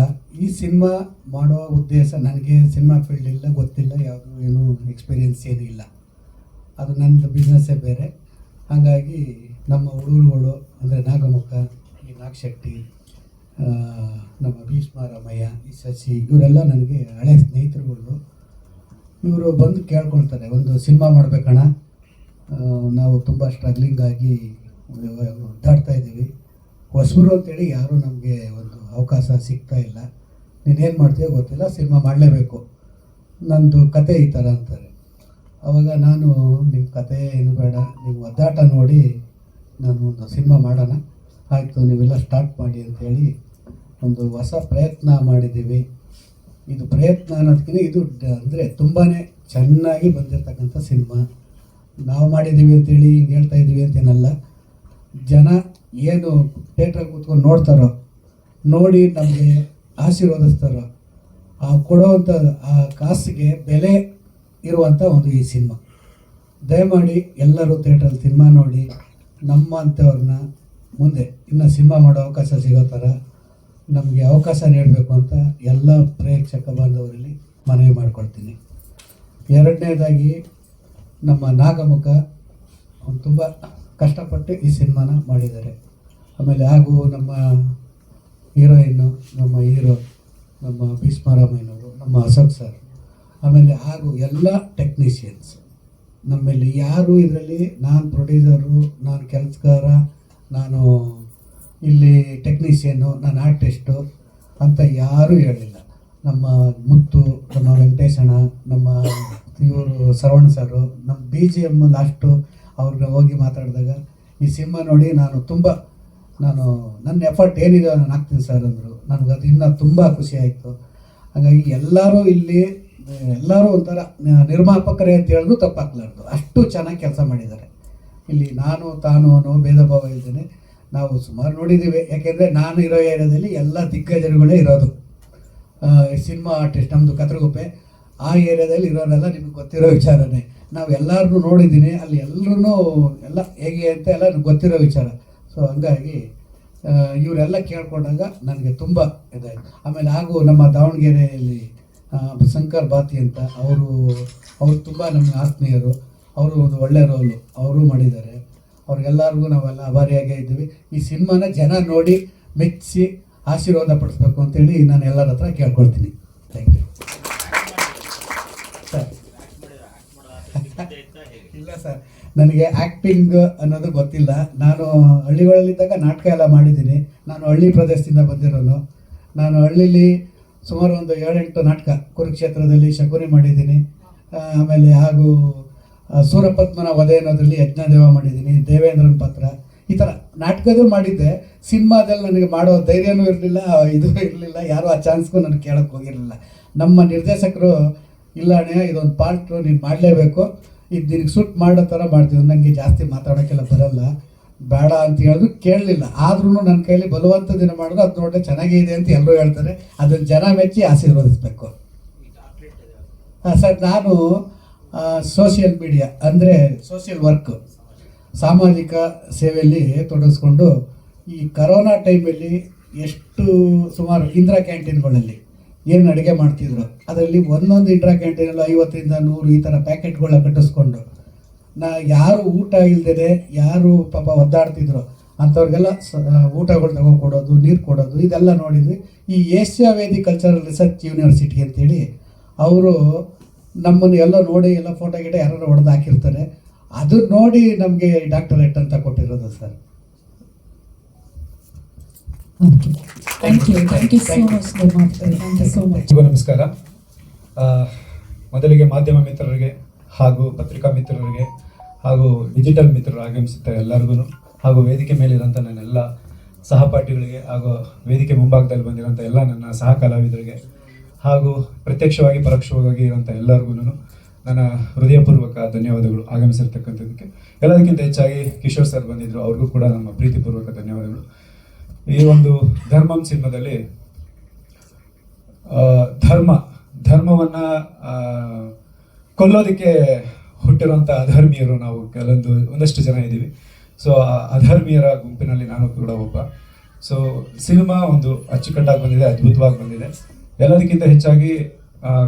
S4: ಈ ಸಿನಿಮಾ ಮಾಡೋ ಉದ್ದೇಶ, ನನಗೆ ಸಿನಿಮಾ ಫೀಲ್ಡ್ ಇಲ್ಲ, ಗೊತ್ತಿಲ್ಲ, ಯಾವುದು ಏನು ಎಕ್ಸ್ಪೀರಿಯೆನ್ಸ್ ಏನೂ ಇಲ್ಲ. ಅದು ನನ್ನದು ಬಿಸ್ನೆಸ್ಸೇ ಬೇರೆ. ಹಾಗಾಗಿ ನಮ್ಮ ಹುಡುಗರುಗಳು ಅಂದರೆ ನಾಗಮುಖ, ಈ ನಾಗಶೆಟ್ಟಿ, ನಮ್ಮ ಭೀಷ್ಮ ರಾಮಯ್ಯ, ಈ ಶಶಿ, ಇವರೆಲ್ಲ ನನಗೆ ಹಳೆ ಸ್ನೇಹಿತರುಗಳು. ಇವರು ಬಂದು ಕೇಳ್ಕೊಳ್ತಾರೆ, ಒಂದು ಸಿನಿಮಾ ಮಾಡಬೇಕಣ್ಣ, ನಾವು ತುಂಬ ಸ್ಟ್ರಗ್ಲಿಂಗ್ ಆಗಿ ಒದ್ದಾಡ್ತಾ ಇದ್ದೀವಿ, ಹೊಸಬರು ಅಂತೇಳಿ ಯಾರೂ ನಮಗೆ ಒಂದು ಅವಕಾಶ ಸಿಗ್ತಾ ಇಲ್ಲ, ನೀನೇನು ಮಾಡ್ತೀಯೋ ಗೊತ್ತಿಲ್ಲ, ಸಿನಿಮಾ ಮಾಡಲೇಬೇಕು, ನಂದು ಕತೆ ಈ ಥರ ಅಂತಾರೆ. ಆವಾಗ ನಾನು ನಿಮ್ಮ ಕತೆ ಏನು ಬೇಡ, ನೀವು ಒದ್ದಾಟ ನೋಡಿ ನಾನು ಒಂದು ಸಿನಿಮಾ ಮಾಡೋಣ, ಆಯಿತು ನೀವೆಲ್ಲ ಸ್ಟಾರ್ಟ್ ಮಾಡಿ ಅಂತೇಳಿ ಒಂದು ಹೊಸ ಪ್ರಯತ್ನ ಮಾಡಿದ್ದೀವಿ. ಇದು ಪ್ರಯತ್ನ ಅನ್ನೋದಕ್ಕಿಂತ ಇದು ಅಂದರೆ ತುಂಬಾ ಚೆನ್ನಾಗಿ ಬಂದಿರತಕ್ಕಂಥ ಸಿನಿಮಾ. ನಾವು ಮಾಡಿದ್ದೀವಿ ಅಂತೇಳಿ ಹಿಂಗೆ ಹೇಳ್ತಾ ಇದ್ದೀವಿ ಅಂತೇನಲ್ಲ, ಜನ ಏನು ಥಿಯೇಟ್ರಲ್ಲಿ ಕೂತ್ಕೊಂಡು ನೋಡ್ತಾರೋ, ನೋಡಿ ನಮಗೆ ಆಶೀರ್ವದಿಸ್ತಾರೋ, ಆ ಕೊಡುವಂಥ ಆ ಕಾಸಿಗೆ ಬೆಲೆ ಇರುವಂಥ ಒಂದು ಈ ಸಿನಿಮಾ. ದಯಮಾಡಿ ಎಲ್ಲರೂ ಥಿಯೇಟ್ರಲ್ಲಿ ಸಿನಿಮಾ ನೋಡಿ ನಮ್ಮಂಥವ್ರನ್ನ ಮುಂದೆ ಇನ್ನು ಸಿನಿಮಾ ಮಾಡೋ ಅವಕಾಶ ಸಿಗೋ ಥರ ನಮಗೆ ಅವಕಾಶ ನೀಡಬೇಕು ಅಂತ ಎಲ್ಲ ಪ್ರೇಕ್ಷಕ ಬಾಂಧವರಲ್ಲಿ ಮನವಿ ಮಾಡ್ಕೊಳ್ತೀನಿ. ಎರಡನೇದಾಗಿ ನಮ್ಮ ನಾಗಮುಖ ಅವ್ನು ತುಂಬ ಕಷ್ಟಪಟ್ಟು ಈ ಸಿನಿಮಾನ ಮಾಡಿದ್ದಾರೆ. ಆಮೇಲೆ ಹಾಗೂ ನಮ್ಮ ಹೀರೋಯಿನ್ನು, ನಮ್ಮ ಹೀರೋ, ನಮ್ಮ ಭೀಷ್ಮರಾಮಯ್ಯನವರು, ನಮ್ಮ ಅಶೋಕ್ ಸರ್, ಆಮೇಲೆ ಹಾಗೂ ಎಲ್ಲ ಟೆಕ್ನಿಷಿಯನ್ಸ್. ನಮ್ಮಲ್ಲಿ ಯಾರು ಇದರಲ್ಲಿ ನಾನು ಪ್ರೊಡ್ಯೂಸರು, ನಾನು ಕೆಲಸಗಾರ, ನಾನು ಇಲ್ಲಿ ಟೆಕ್ನಿಷಿಯನ್ನು, ನಾನು ಆರ್ಟಿಸ್ಟು ಅಂತ ಯಾರೂ ಹೇಳಿಲ್ಲ. ನಮ್ಮ ಮುತ್ತು, ನಮ್ಮ ವೆಂಕಟೇಶಣ್ಣ, ನಮ್ಮ ಇವರು ಶ್ರವಣ್ ಸರು, ನಮ್ಮ BGM ಲಾಸ್ಟು ಅವ್ರಿಗೆ ಹೋಗಿ ಮಾತಾಡಿದಾಗ ಈ ಸಿನಿಮಾ ನೋಡಿ ನನ್ನ ಎಫರ್ಟ್ ಏನಿದೆ ನಾನು ಹಾಕ್ತೀನಿ ಸರ್ ಅಂದರು. ನನಗದು ಇನ್ನೂ ತುಂಬ ಖುಷಿ ಆಯಿತು. ಹಾಗಾಗಿ ಎಲ್ಲರೂ ಒಂಥರ ನಿರ್ಮಾಪಕರೇ ಅಂತ ಹೇಳಿದ್ರು ತಪ್ಪಾಗ್ಲಾರ್ದು, ಅಷ್ಟು ಚೆನ್ನಾಗಿ ಕೆಲಸ ಮಾಡಿದ್ದಾರೆ. ಇಲ್ಲಿ ತಾನು ಅನ್ನೋ ಭೇದ ಭಾವ ಇದ್ದೇನೆ. ನಾವು ಸುಮಾರು ನೋಡಿದ್ದೀವಿ, ಯಾಕೆಂದರೆ ನಾನು ಇರೋ ಏರಿಯಾದಲ್ಲಿ ಎಲ್ಲ ದಿಗ್ಗಜರುಗಳೇ ಇರೋದು. ಸಿನಿಮಾ ಆರ್ಟಿಸ್ಟ್ ನಮ್ಮದು ಕತ್ರಗುಪ್ಪೆ, ಆ ಏರಿಯಾದಲ್ಲಿ ಇರೋರೆಲ್ಲ ನಿಮಗೆ ಗೊತ್ತಿರೋ ವಿಚಾರನೇ. ನಾವು ಎಲ್ಲರನ್ನೂ ನೋಡಿದ್ದೀನಿ, ಅಲ್ಲಿ ಎಲ್ಲರೂ ಎಲ್ಲ ಹೇಗೆ ಅಂತ ಎಲ್ಲ ಗೊತ್ತಿರೋ ವಿಚಾರ. ಸೊ ಹಂಗಾಗಿ ಇವರೆಲ್ಲ ಕೇಳ್ಕೊಂಡಾಗ ನನಗೆ ತುಂಬ ಇದಾಯಿತು. ಆಮೇಲೆ ಹಾಗೂ ನಮ್ಮ ದಾವಣಗೆರೆಯಲ್ಲಿ ಶಂಕರ್ ಬಾತಿ ಅಂತ ಅವರು ತುಂಬ ನಮ್ಮ ಆತ್ಮೀಯರು, ಅವರು ಒಂದು ಒಳ್ಳೆ ರೋಲು ಅವರು ಮಾಡಿದ್ದಾರೆ. ಅವ್ರಿಗೆಲ್ಲರಿಗೂ ನಾವೆಲ್ಲ ಆಭಾರಿಯಾಗೇ ಇದ್ದೀವಿ. ಈ ಸಿನಿಮಾನ ಜನ ನೋಡಿ ಮೆಚ್ಚಿಸಿ ಆಶೀರ್ವಾದ ಪಡಿಸ್ಬೇಕು ಅಂತೇಳಿ ನಾನು ಎಲ್ಲರ ಹತ್ರ ಕೇಳ್ಕೊಳ್ತೀನಿ. Thank you sir. ಇಲ್ಲ ಸರ್, ನನಗೆ ಆ್ಯಕ್ಟಿಂಗ್ ಅನ್ನೋದು ಗೊತ್ತಿಲ್ಲ. ನಾನು ಹಳ್ಳಿಗಳಲ್ಲಿದ್ದಾಗ ನಾಟಕ ಎಲ್ಲ ಮಾಡಿದ್ದೀನಿ. ನಾನು ಹಳ್ಳಿ ಪ್ರದೇಶದಿಂದ ಬಂದಿರೋನು. ನಾನು ಹಳ್ಳೀಲಿ ಸುಮಾರು ಒಂದು 7-8 ನಾಟಕ, ಕುರುಕ್ಷೇತ್ರದಲ್ಲಿ ಶಕುನಿ ಮಾಡಿದ್ದೀನಿ. ಆಮೇಲೆ ಹಾಗೂ ಸೂರಪದ್ಮನ ವಧೆ ಅನ್ನೋದ್ರಲ್ಲಿ ಯಜ್ಞದೇವ ಮಾಡಿದ್ದೀನಿ, ದೇವೇಂದ್ರನ ಪತ್ರ, ಈ ಥರ ನಾಟಕದ್ದು ಮಾಡಿದ್ದೆ. ಸಿನಿಮಾದಲ್ಲಿ ನನಗೆ ಮಾಡೋ ಧೈರ್ಯನೂ ಇರಲಿಲ್ಲ, ಇದು ಇರಲಿಲ್ಲ, ಯಾರೂ ಆ ಚಾನ್ಸ್ಗೂ ನನಗೆ ಕೇಳೋಕ್ಕೆ ಹೋಗಿರಲಿಲ್ಲ. ನಮ್ಮ ನಿರ್ದೇಶಕರು, ಇಲ್ಲ ಅಣ್ಣ ಇದೊಂದು ಪಾರ್ಟು ನೀನು ಮಾಡಲೇಬೇಕು, ಇದು ನಿನಗೆ ಸೂಟ್ ಮಾಡೋ ಥರ ಮಾಡ್ತೀವಿ, ನನಗೆ ಜಾಸ್ತಿ ಮಾತಾಡೋಕ್ಕೆಲ್ಲ ಬರೋಲ್ಲ, ಬೇಡ ಅಂತ ಹೇಳಿದ್ರು ಕೇಳಲಿಲ್ಲ. ಆದ್ರೂ ನನ್ನ ಕೈಲಿ ಬಲವಂತ ದಿನ ಮಾಡಿದ್ರು ಅದು ನೋಡಿದ್ರೆ ಚೆನ್ನಾಗೇ ಇದೆ ಅಂತ ಎಲ್ಲರೂ ಹೇಳ್ತಾರೆ. ಅದನ್ನು ಜನ ಮೆಚ್ಚಿ ಆಶೀರ್ವದಿಸ್ಬೇಕು. ಸರ್, ನಾನು ಸೋಷಿಯಲ್ ಮೀಡಿಯಾ ಅಂದರೆ ಸೋಷಿಯಲ್ ವರ್ಕ್, ಸಾಮಾಜಿಕ ಸೇವೆಯಲ್ಲಿ ತೊಡಗಿಸ್ಕೊಂಡು ಈ ಕರೋನಾ ಟೈಮಲ್ಲಿ ಸುಮಾರು ಇಂದಿರಾ ಕ್ಯಾಂಟೀನ್ಗಳಲ್ಲಿ ಏನು ಅಡುಗೆ ಮಾಡ್ತಿದ್ರು, ಅದರಲ್ಲಿ ಒಂದೊಂದು ಇಂದಿರಾ ಕ್ಯಾಂಟೀನಲ್ಲಿ 50ರಿಂದ 100 ಈ ಥರ ಪ್ಯಾಕೆಟ್ಗಳನ್ನ ಕಟ್ಟಿಸ್ಕೊಂಡು ಯಾರು ಊಟ ಇಲ್ದೇ ಯಾರು ಪಾಪ ಒದ್ದಾಡ್ತಿದ್ರು ಅಂಥವ್ರಿಗೆಲ್ಲ ಊಟಗಳು ತಗೊಂಡ್ಕೊಡೋದು, ನೀರು ಕೊಡೋದು, ಇದೆಲ್ಲ ನೋಡಿದ್ವಿ. ಈ ಏಷ್ಯಾ ವೇದಿ ಕಲ್ಚರಲ್ ರಿಸರ್ಚ್ ಯೂನಿವರ್ಸಿಟಿ ಅಂತೇಳಿ ಅವರು ನಮ್ಮನ್ನು ಎಲ್ಲ ನೋಡಿ ಎಲ್ಲ ಫೋಟೋ ಗಿಟ ಯಾರು ಹೊಡೆದು ಹಾಕಿರ್ತಾರೆ. ಅದು ನೋಡಿ ನಮಗೆ ಡಾಕ್ಟರೇಟ್ ಅಂತ ಕೊಟ್ಟಿರೋದು sir.
S6: Thank you so much, Nirmapakkare. Thank you so much.
S3: ನಮಸ್ಕಾರ. ಮೊದಲಿಗೆ ಮಾಧ್ಯಮ ಮಿತ್ರರಿಗೆ ಹಾಗೂ ಪತ್ರಿಕಾ ಮಿತ್ರರಿಗೆ ಹಾಗೂ ಡಿಜಿಟಲ್ ಮಿತ್ರರು ಆಗಮಿಸುತ್ತಾ ಎಲ್ಲರಿಗೂ, ಹಾಗೂ ವೇದಿಕೆ ಮೇಲಿರೋಂಥ ನನ್ನೆಲ್ಲ ಸಹಪಾಠಿಗಳಿಗೆ ಹಾಗೂ ವೇದಿಕೆ ಮುಂಭಾಗದಲ್ಲಿ ಬಂದಿರೋಂಥ ಎಲ್ಲ ನನ್ನ ಸಹ ಕಲಾವಿದರಿಗೆ
S7: ಹಾಗೂ ಪ್ರತ್ಯಕ್ಷವಾಗಿ ಪರೋಕ್ಷವಾಗಿ ಇರುವಂಥ ಎಲ್ಲರಿಗೂ ನನ್ನ ಹೃದಯಪೂರ್ವಕ ಧನ್ಯವಾದಗಳು ಆಗಮಿಸಿರ್ತಕ್ಕಂಥದ್ದಕ್ಕೆ. ಎಲ್ಲದಕ್ಕಿಂತ ಹೆಚ್ಚಾಗಿ ಕಿಶೋರ್ ಸರ್ ಬಂದಿದ್ದರು, ಅವ್ರಿಗೂ ಕೂಡ ನಮ್ಮ ಪ್ರೀತಿಪೂರ್ವಕ ಧನ್ಯವಾದಗಳು. ಈ ಒಂದು ಧರ್ಮಂ ಸಿನಿಮಾದಲ್ಲಿ ಧರ್ಮವನ್ನು ಕೊಲ್ಲೋದಕ್ಕೆ ಹುಟ್ಟಿರುವಂಥ ಅಧರ್ಮೀಯರು ನಾವು ಒಂದಷ್ಟು ಜನ ಇದ್ದೀವಿ. ಸೊ ಅಧರ್ಮೀಯರ ಗುಂಪಿನಲ್ಲಿ ನಾನು ಕೂಡ ಒಬ್ಬ. ಸೊ ಸಿನಿಮಾ ಒಂದು ಅಚ್ಚುಕಟ್ಟಾಗಿ ಬಂದಿದೆ, ಅದ್ಭುತವಾಗಿ ಬಂದಿದೆ. ಎಲ್ಲದಕ್ಕಿಂತ ಹೆಚ್ಚಾಗಿ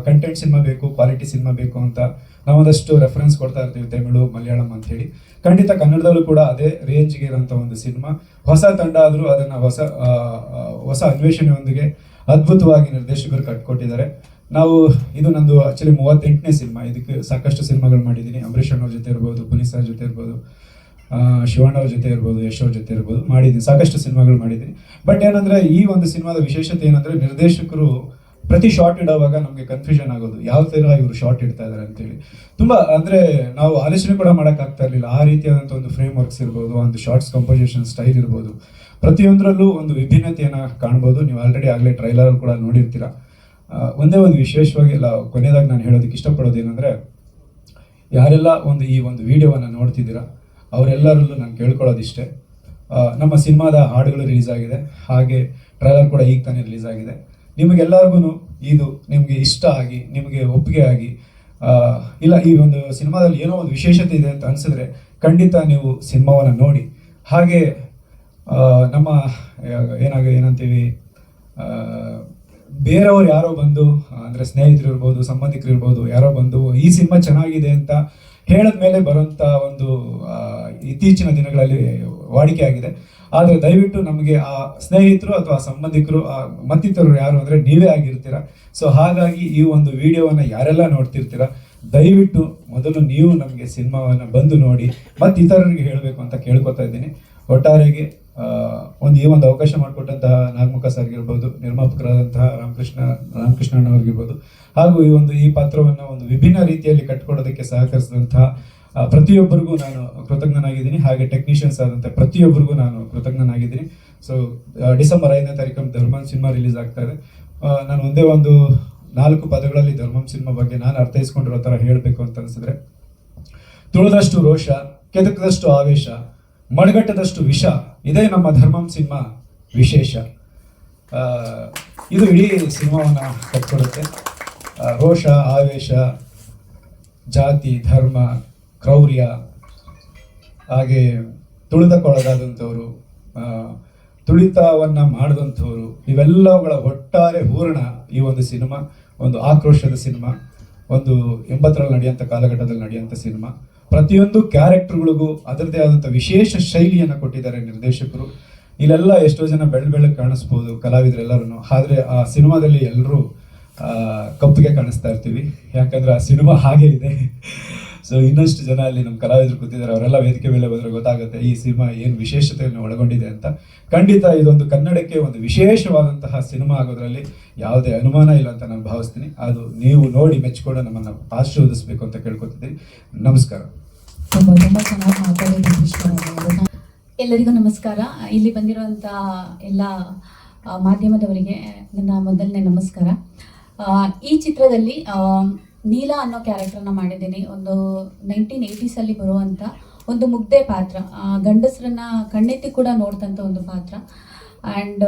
S7: ಕಂಟೆಂಟ್ ಸಿನಿಮಾ ಬೇಕು, ಕ್ವಾಲಿಟಿ ಸಿನಿಮಾ ಬೇಕು ಅಂತ ನಾವೊಂದಷ್ಟು ರೆಫರೆನ್ಸ್ ಕೊಡ್ತಾ ಇರ್ತೀವಿ, ತಮಿಳು, ಮಲಯಾಳಂ ಅಂತ ಹೇಳಿ. ಖಂಡಿತ ಕನ್ನಡದಲ್ಲೂ ಕೂಡ ಅದೇ ರೇಂಜ್ಗೆ ಇರೋಂಥ ಒಂದು ಸಿನಿಮಾ. ಹೊಸ ತಂಡ ಆದರೂ ಅದನ್ನು ಹೊಸ ಅನ್ವೇಷಣೆಯೊಂದಿಗೆ ಅದ್ಭುತವಾಗಿ ನಿರ್ದೇಶಕರು ಕಟ್ಕೊಟ್ಟಿದ್ದಾರೆ. ಇದು ನಂದು ಆಕ್ಚುಲಿ 38ನೇ ಸಿನಿಮಾ. ಇದಕ್ಕೆ ಸಾಕಷ್ಟು ಸಿನಿಮಾಗಳು ಮಾಡಿದ್ದೀನಿ. ಅಂಬರೀಷ್ ಅವ್ರ ಜೊತೆ ಇರ್ಬೋದು, ಪುನೀತ್ ಸರ್ ಜೊತೆ ಇರ್ಬೋದು, ಶಿವಣ್ಣ ಅವ್ರ ಜೊತೆ ಇರ್ಬೋದು, ಯಶ್ ಅವ್ರ ಜೊತೆ ಇರ್ಬೋದು, ಮಾಡಿದ್ದೀನಿ. ಸಾಕಷ್ಟು ಸಿನಿಮಾಗಳು ಮಾಡಿದ್ದೀನಿ. ಬಟ್ ಏನಂದರೆ ಈ ಒಂದು ಸಿನಿಮಾದ ವಿಶೇಷತೆ ಏನಂದರೆ, ನಿರ್ದೇಶಕರು ಪ್ರತಿ ಶಾರ್ಟ್ ಇಡೋವಾಗ ನಮಗೆ ಕನ್ಫ್ಯೂಷನ್ ಆಗೋದು, ಯಾವ ಥರ ಇವರು ಶಾರ್ಟ್ ಇಡ್ತಾ ಇದ್ದಾರೆ ಅಂತೇಳಿ. ತುಂಬ ಅಂದರೆ ನಾವು ಆಲೋಚನೆ ಕೂಡ ಮಾಡೋಕ್ಕಾಗ್ತಾ ಇರಲಿಲ್ಲ. ಆ ರೀತಿಯಾದಂಥ ಒಂದು ಫ್ರೇಮ್ ವರ್ಕ್ಸ್ ಇರ್ಬೋದು, ಒಂದು ಶಾರ್ಟ್ಸ್ ಕಂಪೋಸಿಷನ್ ಸ್ಟೈಲ್ ಇರ್ಬೋದು, ಪ್ರತಿಯೊಂದರಲ್ಲೂ ಒಂದು ವಿಭಿನ್ನತೆಯನ್ನು ಕಾಣ್ಬೋದು. ನೀವು ಆಗಲೇ ಟ್ರೈಲರ್ ಕೂಡ ನೋಡಿರ್ತೀರ. ಒಂದೇ ಒಂದು ವಿಶೇಷವಾಗಿ ಕೊನೆಯದಾಗಿ ನಾನು ಹೇಳೋದಕ್ಕೆ ಇಷ್ಟಪಡೋದು ಏನಂದರೆ, ಯಾರೆಲ್ಲ ಈ ಒಂದು ವಿಡಿಯೋವನ್ನು ನೋಡ್ತಿದ್ದೀರಾ ಅವರೆಲ್ಲರಲ್ಲೂ ನಾನು ಕೇಳ್ಕೊಳ್ಳೋದಿಷ್ಟೇ, ನಮ್ಮ ಸಿನಿಮಾದ ಹಾಡುಗಳು ರಿಲೀಸ್ ಆಗಿದೆ, ಹಾಗೆ ಟ್ರೈಲರ್ ಕೂಡ ಈಗ ತಾನೇ ರಿಲೀಸ್ ಆಗಿದೆ. ನಿಮಗೆಲ್ಲರಿಗೂ ಇದು ನಿಮಗೆ ಇಷ್ಟ ಆಗಿ, ನಿಮಗೆ ಒಪ್ಪಿಗೆ ಆಗಿ, ಇಲ್ಲ ಈ ಒಂದು ಸಿನಿಮಾದಲ್ಲಿ ಏನೋ ಒಂದು ವಿಶೇಷತೆ ಇದೆ ಅಂತ ಅನಿಸಿದ್ರೆ ಖಂಡಿತ ನೀವು ಸಿನಿಮಾವನ್ನು ನೋಡಿ. ಹಾಗೆ ನಮ್ಮ ಏನಂತೀವಿ, ಬೇರೆಯವ್ರು ಯಾರೋ ಬಂದು, ಅಂದರೆ ಸ್ನೇಹಿತರು ಇರ್ಬೋದು, ಸಂಬಂಧಿಕರು ಇರ್ಬೋದು, ಯಾರೋ ಬಂದು ಈ ಸಿನಿಮಾ ಚೆನ್ನಾಗಿದೆ ಅಂತ ಹೇಳಿದ ಮೇಲೆ ಬರುವಂಥ ಒಂದು ಇತ್ತೀಚಿನ ದಿನಗಳಲ್ಲಿ ವಾಡಿಕೆ ಆಗಿದೆ. ಆದರೆ ದಯವಿಟ್ಟು ನಮಗೆ ಆ ಸ್ನೇಹಿತರು ಅಥವಾ ಸಂಬಂಧಿಕರು ಮತ್ತಿತರರು ಯಾರು ಅಂದರೆ ನೀವೇ ಆಗಿರ್ತೀರ. ಸೊ ಹಾಗಾಗಿ ಈ ಒಂದು ವಿಡಿಯೋವನ್ನು ಯಾರೆಲ್ಲ ನೋಡ್ತಿರ್ತೀರ, ದಯವಿಟ್ಟು ಮೊದಲು ನೀವು ನಮಗೆ ಸಿನಿಮಾವನ್ನು ಬಂದು ನೋಡಿ ಮತ್ತು ಇತರರಿಗೆ ಹೇಳಬೇಕು ಅಂತ ಕೇಳ್ಕೊತಾ ಇದ್ದೀನಿ. ಒಟ್ಟಾರೆಗೆ ಈ ಒಂದು ಅವಕಾಶ ಮಾಡಿಕೊಟ್ಟಂತಹ ನಾಗಮುಖ ಸರ್ಗಿರ್ಬೋದು, ನಿರ್ಮಾಪಕರಾದಂತಹ ರಾಮಕೃಷ್ಣಣ್ಣವ್ರಿಗಿರ್ಬೋದು, ಹಾಗೂ ಈ ಪಾತ್ರವನ್ನು ಒಂದು ವಿಭಿನ್ನ ರೀತಿಯಲ್ಲಿ ಕಟ್ಕೊಡೋದಕ್ಕೆ ಸಹಕರಿಸಿದಂತಹ ಪ್ರತಿಯೊಬ್ಬರಿಗೂ ನಾನು ಕೃತಜ್ಞನಾಗಿದ್ದೀನಿ. ಹಾಗೆ ಟೆಕ್ನಿಷಿಯನ್ಸ್ ಆದಂಥ ಪ್ರತಿಯೊಬ್ಬರಿಗೂ ನಾನು ಕೃತಜ್ಞನಾಗಿದ್ದೀನಿ. ಸೊ ಡಿಸೆಂಬರ್ 5ನೇ ತಾರೀಕು ಧರ್ಮಂ ಸಿನಿಮಾ ರಿಲೀಸ್ ಆಗ್ತಾ ಇದೆ. ನಾನು ಒಂದೇ ಒಂದು 4 ಪದಗಳಲ್ಲಿ ಧರ್ಮಂ ಸಿನಿಮಾ ಬಗ್ಗೆ ನಾನು ಅರ್ಥೈಸ್ಕೊಂಡಿರೋ ಥರ ಹೇಳಬೇಕು ಅಂತ ಅನಿಸಿದ್ರೆ, ತುಳಿದಷ್ಟು ರೋಷ, ಕೆದಕದಷ್ಟು ಆವೇಶ, ಮಡಗಟ್ಟದಷ್ಟು ವಿಷ, ಇದೇ ನಮ್ಮ ಧರ್ಮಂ ಸಿನಿಮಾ ವಿಶೇಷ. ಇದು ಇಡೀ ಸಿನಿಮಾವನ್ನು ಕಟ್ಕೊಡುತ್ತೆ. ರೋಷ, ಆವೇಶ, ಜಾತಿ, ಧರ್ಮ, ಕ್ರೌರ್ಯ, ಹಾಗೆ ತುಳಿತಕ್ಕೊಳಗಾದಂಥವ್ರು, ತುಳಿತವನ್ನು ಮಾಡಿದಂಥವ್ರು, ಇವೆಲ್ಲವುಗಳ ಒಟ್ಟಾರೆ ಹೂರಣ ಈ ಒಂದು ಸಿನಿಮಾ. ಒಂದು ಆಕ್ರೋಶದ ಸಿನಿಮಾ, ಒಂದು 80ರಲ್ಲಿ ನಡೆಯುವಂಥ ಕಾಲಘಟ್ಟದಲ್ಲಿ ನಡೆಯುವಂಥ ಸಿನಿಮಾ. ಪ್ರತಿಯೊಂದು ಕ್ಯಾರೆಕ್ಟರ್ಗಳಿಗೂ ಅದರದೇ ಆದಂಥ ವಿಶೇಷ ಶೈಲಿಯನ್ನು ಕೊಟ್ಟಿದ್ದಾರೆ ನಿರ್ದೇಶಕರು. ಇಲ್ಲೆಲ್ಲ ಎಷ್ಟೋ ಜನ ಬೆಳ್ಳಗೆ ಕಾಣಿಸ್ಬೋದು ಕಲಾವಿದರೆಲ್ಲರೂ, ಆದರೆ ಆ ಸಿನಿಮಾದಲ್ಲಿ ಎಲ್ಲರೂ ಕಪ್ಪುಗೆ ಕಾಣಿಸ್ತಾ ಇರ್ತೀವಿ, ಯಾಕಂದರೆ ಆ ಸಿನಿಮಾ ಹಾಗೆ ಇದೆ. ಸೊ ಇನ್ನಷ್ಟು ಜನ ಅಲ್ಲಿ ನಮ್ಮ ಕಲಾವಿದರು ಕೂತಿದ್ದಾರೆ, ಅವರೆಲ್ಲ ವೇದಿಕೆ ಮೇಲೆ ಬಂದರೆ ಗೊತ್ತಾಗುತ್ತೆ ಈ ಸಿನಿಮಾ ಏನು ವಿಶೇಷತೆಯನ್ನು ಒಳಗೊಂಡಿದೆ ಅಂತ. ಖಂಡಿತ ಇದೊಂದು ಕನ್ನಡಕ್ಕೆ ಒಂದು ವಿಶೇಷವಾದಂತಹ ಸಿನಿಮಾ ಆಗೋದ್ರಲ್ಲಿ ಯಾವುದೇ ಅನುಮಾನ ಇಲ್ಲ ಅಂತ ನಾನು ಭಾವಿಸ್ತೀನಿ. ಅದು ನೀವು ನೋಡಿ ಮೆಚ್ಚಿಕೊಂಡು ನಮ್ಮನ್ನು ಆಶೀರ್ವದಿಸಬೇಕು ಅಂತ ಕೇಳ್ಕೊತಿದ್ದೀನಿ. ನಮಸ್ಕಾರ.
S6: ತುಂಬ ಚೆನ್ನಾಗಿ ಮಾತಾಡಿದ್ರು.
S8: ಎಲ್ಲರಿಗೂ ನಮಸ್ಕಾರ. ಇಲ್ಲಿ ಬಂದಿರುವಂಥ ಎಲ್ಲ ಮಾಧ್ಯಮದವರಿಗೆ ನನ್ನ ಮೊದಲನೇ ನಮಸ್ಕಾರ. ಈ ಚಿತ್ರದಲ್ಲಿ ನೀಲಾ ಅನ್ನೋ ಕ್ಯಾರೆಕ್ಟರ್ನ ಮಾಡಿದ್ದೀನಿ. ಒಂದು 1980s ಬರುವಂಥ ಒಂದು ಮುಗ್ಧೆ ಪಾತ್ರ, ಗಂಡಸರನ್ನ ಕಣ್ಣೆತ್ತಿ ಕೂಡ ನೋಡ್ತಂಥ ಒಂದು ಪಾತ್ರ. ಆ್ಯಂಡ್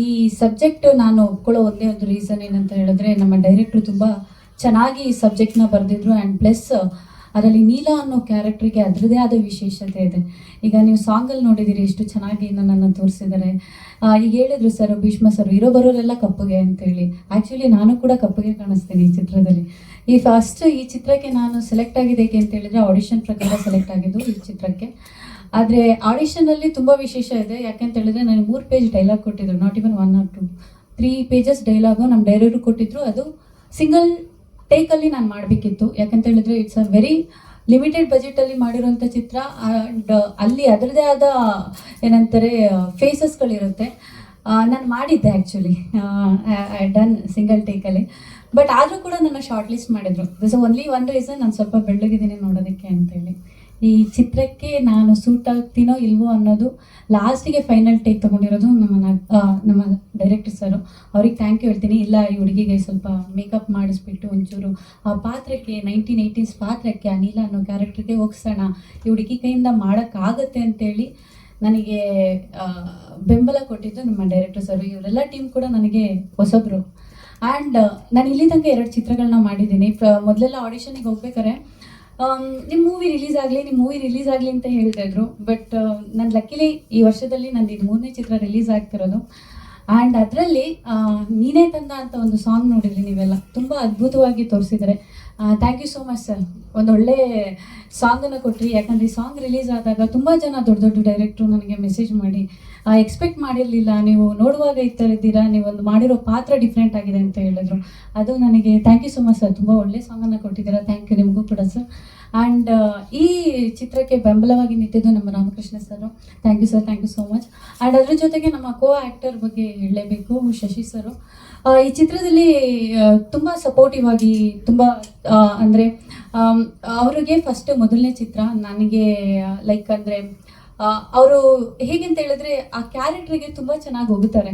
S8: ಈ ಸಬ್ಜೆಕ್ಟ್ ನಾನು ಒಪ್ಕೊಳ್ಳೋ ಒಂದೇ ಒಂದು ರೀಸನ್ ಏನಂತ ಹೇಳಿದ್ರೆ, ನಮ್ಮ ಡೈರೆಕ್ಟ್ರು ತುಂಬ ಚೆನ್ನಾಗಿ ಈ ಸಬ್ಜೆಕ್ಟ್ನ ಬರೆದಿದ್ರು. ಆ್ಯಂಡ್ ಪ್ಲಸ್ ಅದರಲ್ಲಿ ನೀಲಾ ಅನ್ನೋ ಕ್ಯಾರೆಕ್ಟ್ರಿಗೆ ಅದರದೇ ಆದ ವಿಶೇಷತೆ ಇದೆ. ಈಗ ನೀವು ಸಾಂಗಲ್ಲಿ ನೋಡಿದ್ದೀರಿ ಎಷ್ಟು ಚೆನ್ನಾಗಿ ನನ್ನನ್ನು ತೋರಿಸಿದ್ದಾರೆ. ಈಗ ಹೇಳಿದ್ರು ಸರ್, ಭೀಷ್ಮ ಸರ್, ಇರೋ ಬರೋರೆಲ್ಲ ಕಪ್ಪಗೆ ಅಂತೇಳಿ. ಆ್ಯಕ್ಚುಲಿ ನಾನು ಕೂಡ ಕಪ್ಪಗೆ ಕಾಣಿಸ್ತೀನಿ ಈ ಚಿತ್ರದಲ್ಲಿ. ಈ ಚಿತ್ರಕ್ಕೆ ನಾನು ಸೆಲೆಕ್ಟ್ ಆಗಿದ್ದು ಏಕೆ ಅಂತ ಹೇಳಿದ್ರೆ, ಆಡಿಷನ್ ಪ್ರಕಾರ ಸೆಲೆಕ್ಟ್ ಆಗಿದ್ದು ಈ ಚಿತ್ರಕ್ಕೆ. ಆದರೆ ಆಡಿಷನಲ್ಲಿ ತುಂಬ ವಿಶೇಷ ಇದೆ. ಯಾಕೆಂತ ಹೇಳಿದ್ರೆ ನನಗೆ 3 ಪೇಜ್ ಡೈಲಾಗ್ ಕೊಟ್ಟಿದ್ರು, not even 1 or 2, 3 pages dialogue ನಮ್ಮ ಡೈರೆಕ್ಟ್ರು ಕೊಟ್ಟಿದ್ರು. ಅದು ಸಿಂಗಲ್ ಟೇಕಲ್ಲಿ ನಾನು ಮಾಡಬೇಕಿತ್ತು. ಯಾಕಂತ ಹೇಳಿದ್ರೆ ಇಟ್ಸ್ ಅ ವೆರಿ ಲಿಮಿಟೆಡ್ ಬಜೆಟಲ್ಲಿ ಮಾಡಿರೋಂಥ ಚಿತ್ರ. ಆ್ಯಂಡ್ ಅಲ್ಲಿ ಅದರದೇ ಆದ ಏನಂತಾರೆ ಫೇಸಸ್ಗಳಿರುತ್ತೆ. ನಾನು ಮಾಡಿದ್ದೆ ಆ್ಯಕ್ಚುಲಿ, ಐ ಡನ್ ಸಿಂಗಲ್ ಟೇಕಲ್ಲಿ. ಬಟ್ ಆದರೂ ಕೂಡ ನನ್ನ ಶಾರ್ಟ್ ಲಿಸ್ಟ್ ಮಾಡಿದ್ರು. ದಿಸ್ ಓನ್ಲಿ ಒನ್ ರೀಸನ್, ನಾನು ಸ್ವಲ್ಪ ಬೆಳ್ಳಗಿದ್ದೀನಿ ನೋಡೋದಕ್ಕೆ ಅಂತೇಳಿ. ಈ ಚಿತ್ರಕ್ಕೆ ನಾನು ಸೂಟ್ ಆಗ್ತೀನೋ ಇಲ್ವೋ ಅನ್ನೋದು ಲಾಸ್ಟಿಗೆ ಫೈನಲ್ ಟೇಕ್ ತೊಗೊಂಡಿರೋದು ನಮ್ಮ ಡೈರೆಕ್ಟರ್ ಸರು. ಅವ್ರಿಗೆ ಥ್ಯಾಂಕ್ ಯು ಹೇಳ್ತೀನಿ. ಇಲ್ಲ ಈ ಹುಡುಗಿಗೆ ಸ್ವಲ್ಪ ಮೇಕಪ್ ಮಾಡಿಸ್ಬಿಟ್ಟು ಒಂಚೂರು ಆ ಪಾತ್ರಕ್ಕೆ 1980s ಪಾತ್ರಕ್ಕೆ ಅನಿಲ ಅನ್ನೋ ಕ್ಯಾರೆಕ್ಟರ್ಗೆ ಹೋಗ್ಸೋಣ, ಈ ಹುಡುಗಿ ಕೈಯಿಂದ ಮಾಡೋಕ್ಕಾಗತ್ತೆ ಅಂತೇಳಿ ನನಗೆ ಬೆಂಬಲ ಕೊಟ್ಟಿದ್ದು ನಮ್ಮ ಡೈರೆಕ್ಟರ್ ಸರು. ಇವರೆಲ್ಲ ಟೀಮ್ ಕೂಡ ನನಗೆ ಹೊಸಬ್ರು. ಆ್ಯಂಡ್ ನಾನು ಇಲ್ಲಿ ತನಕ 2 ಚಿತ್ರಗಳನ್ನ ಮಾಡಿದ್ದೀನಿ. ಮೊದಲೆಲ್ಲ ಆಡಿಷನಿಗೆ ಹೋಗ್ಬೇಕಾರೆ ನಿಮ್ಮ ಮೂವಿ ರಿಲೀಸ್ ಆಗಲಿ ಅಂತ ಹೇಳ್ತಾ ಇದ್ರು. ಬಟ್ ನಾನು ಲಕ್ಕಿಲಿ ಈ ವರ್ಷದಲ್ಲಿ ನಂದು ಇದು 3ನೇ ಚಿತ್ರ ರಿಲೀಸ್ ಆಗ್ತಿರೋದು. ಆ್ಯಂಡ್ ಅದರಲ್ಲಿ ನೀನೇ ತಂದ ಅಂತ ಒಂದು ಸಾಂಗ್ ನೋಡಿದ್ರಿ ನೀವೆಲ್ಲ, ತುಂಬ ಅದ್ಭುತವಾಗಿ ತೋರಿಸಿದ್ದಾರೆ. Thank you so much sir. ಒಂದು ಒಳ್ಳೆ ಸಾಂಗನ್ನು ಕೊಟ್ರಿ. ಯಾಕಂದರೆ ಈ ಸಾಂಗ್ ರಿಲೀಸ್ ಆದಾಗ ತುಂಬ ಜನ ದೊಡ್ಡ ದೊಡ್ಡ ಡೈರೆಕ್ಟ್ರು ನನಗೆ ಮೆಸೇಜ್ ಮಾಡಿ ಎಕ್ಸ್ಪೆಕ್ಟ್ ಮಾಡಿರಲಿಲ್ಲ, ನೀವು ನೋಡುವಾಗ ಈ ಥರ ಇದ್ದೀರಾ, ನೀವೊಂದು ಮಾಡಿರೋ ಪಾತ್ರ ಡಿಫ್ರೆಂಟ್ ಆಗಿದೆ ಅಂತ ಹೇಳಿದ್ರು. ಅದು ನನಗೆ thank you so much sir. ತುಂಬ ಒಳ್ಳೆ ಸಾಂಗನ್ನು ಕೊಟ್ಟಿದ್ದೀರಾ. ಥ್ಯಾಂಕ್ ಯು ನಿಮಗೂ ಕೂಡ ಸರ್. ಆ್ಯಂಡ್ ಈ ಚಿತ್ರಕ್ಕೆ ಬೆಂಬಲವಾಗಿ ನಿಂತಿದ್ದು ನಮ್ಮ Ramakrishna sir. Thank you sir, thank you so much. And ಅದ್ರ ಜೊತೆಗೆ ನಮ್ಮ ಕೋ ಆ್ಯಕ್ಟರ್ ಬಗ್ಗೆ ಹೇಳಲೇಬೇಕು, ಶಶಿ ಸರು. ಈ ಚಿತ್ರದಲ್ಲಿ ತುಂಬ ಸಪೋರ್ಟಿವ್ ಆಗಿ ತುಂಬ ಅಂದರೆ ಅವ್ರಿಗೆ ಫಸ್ಟ್ ಮೊದಲನೇ ಚಿತ್ರ ನನಗೆ ಲೈಕ್ ಅಂದರೆ ಅವರು ಹೇಗೆ ಅಂತ ಹೇಳಿದ್ರೆ ಆ ಕ್ಯಾರೆಕ್ಟ್ರಿಗೆ ತುಂಬ ಚೆನ್ನಾಗಿ ಹೋಗುತ್ತಾರೆ.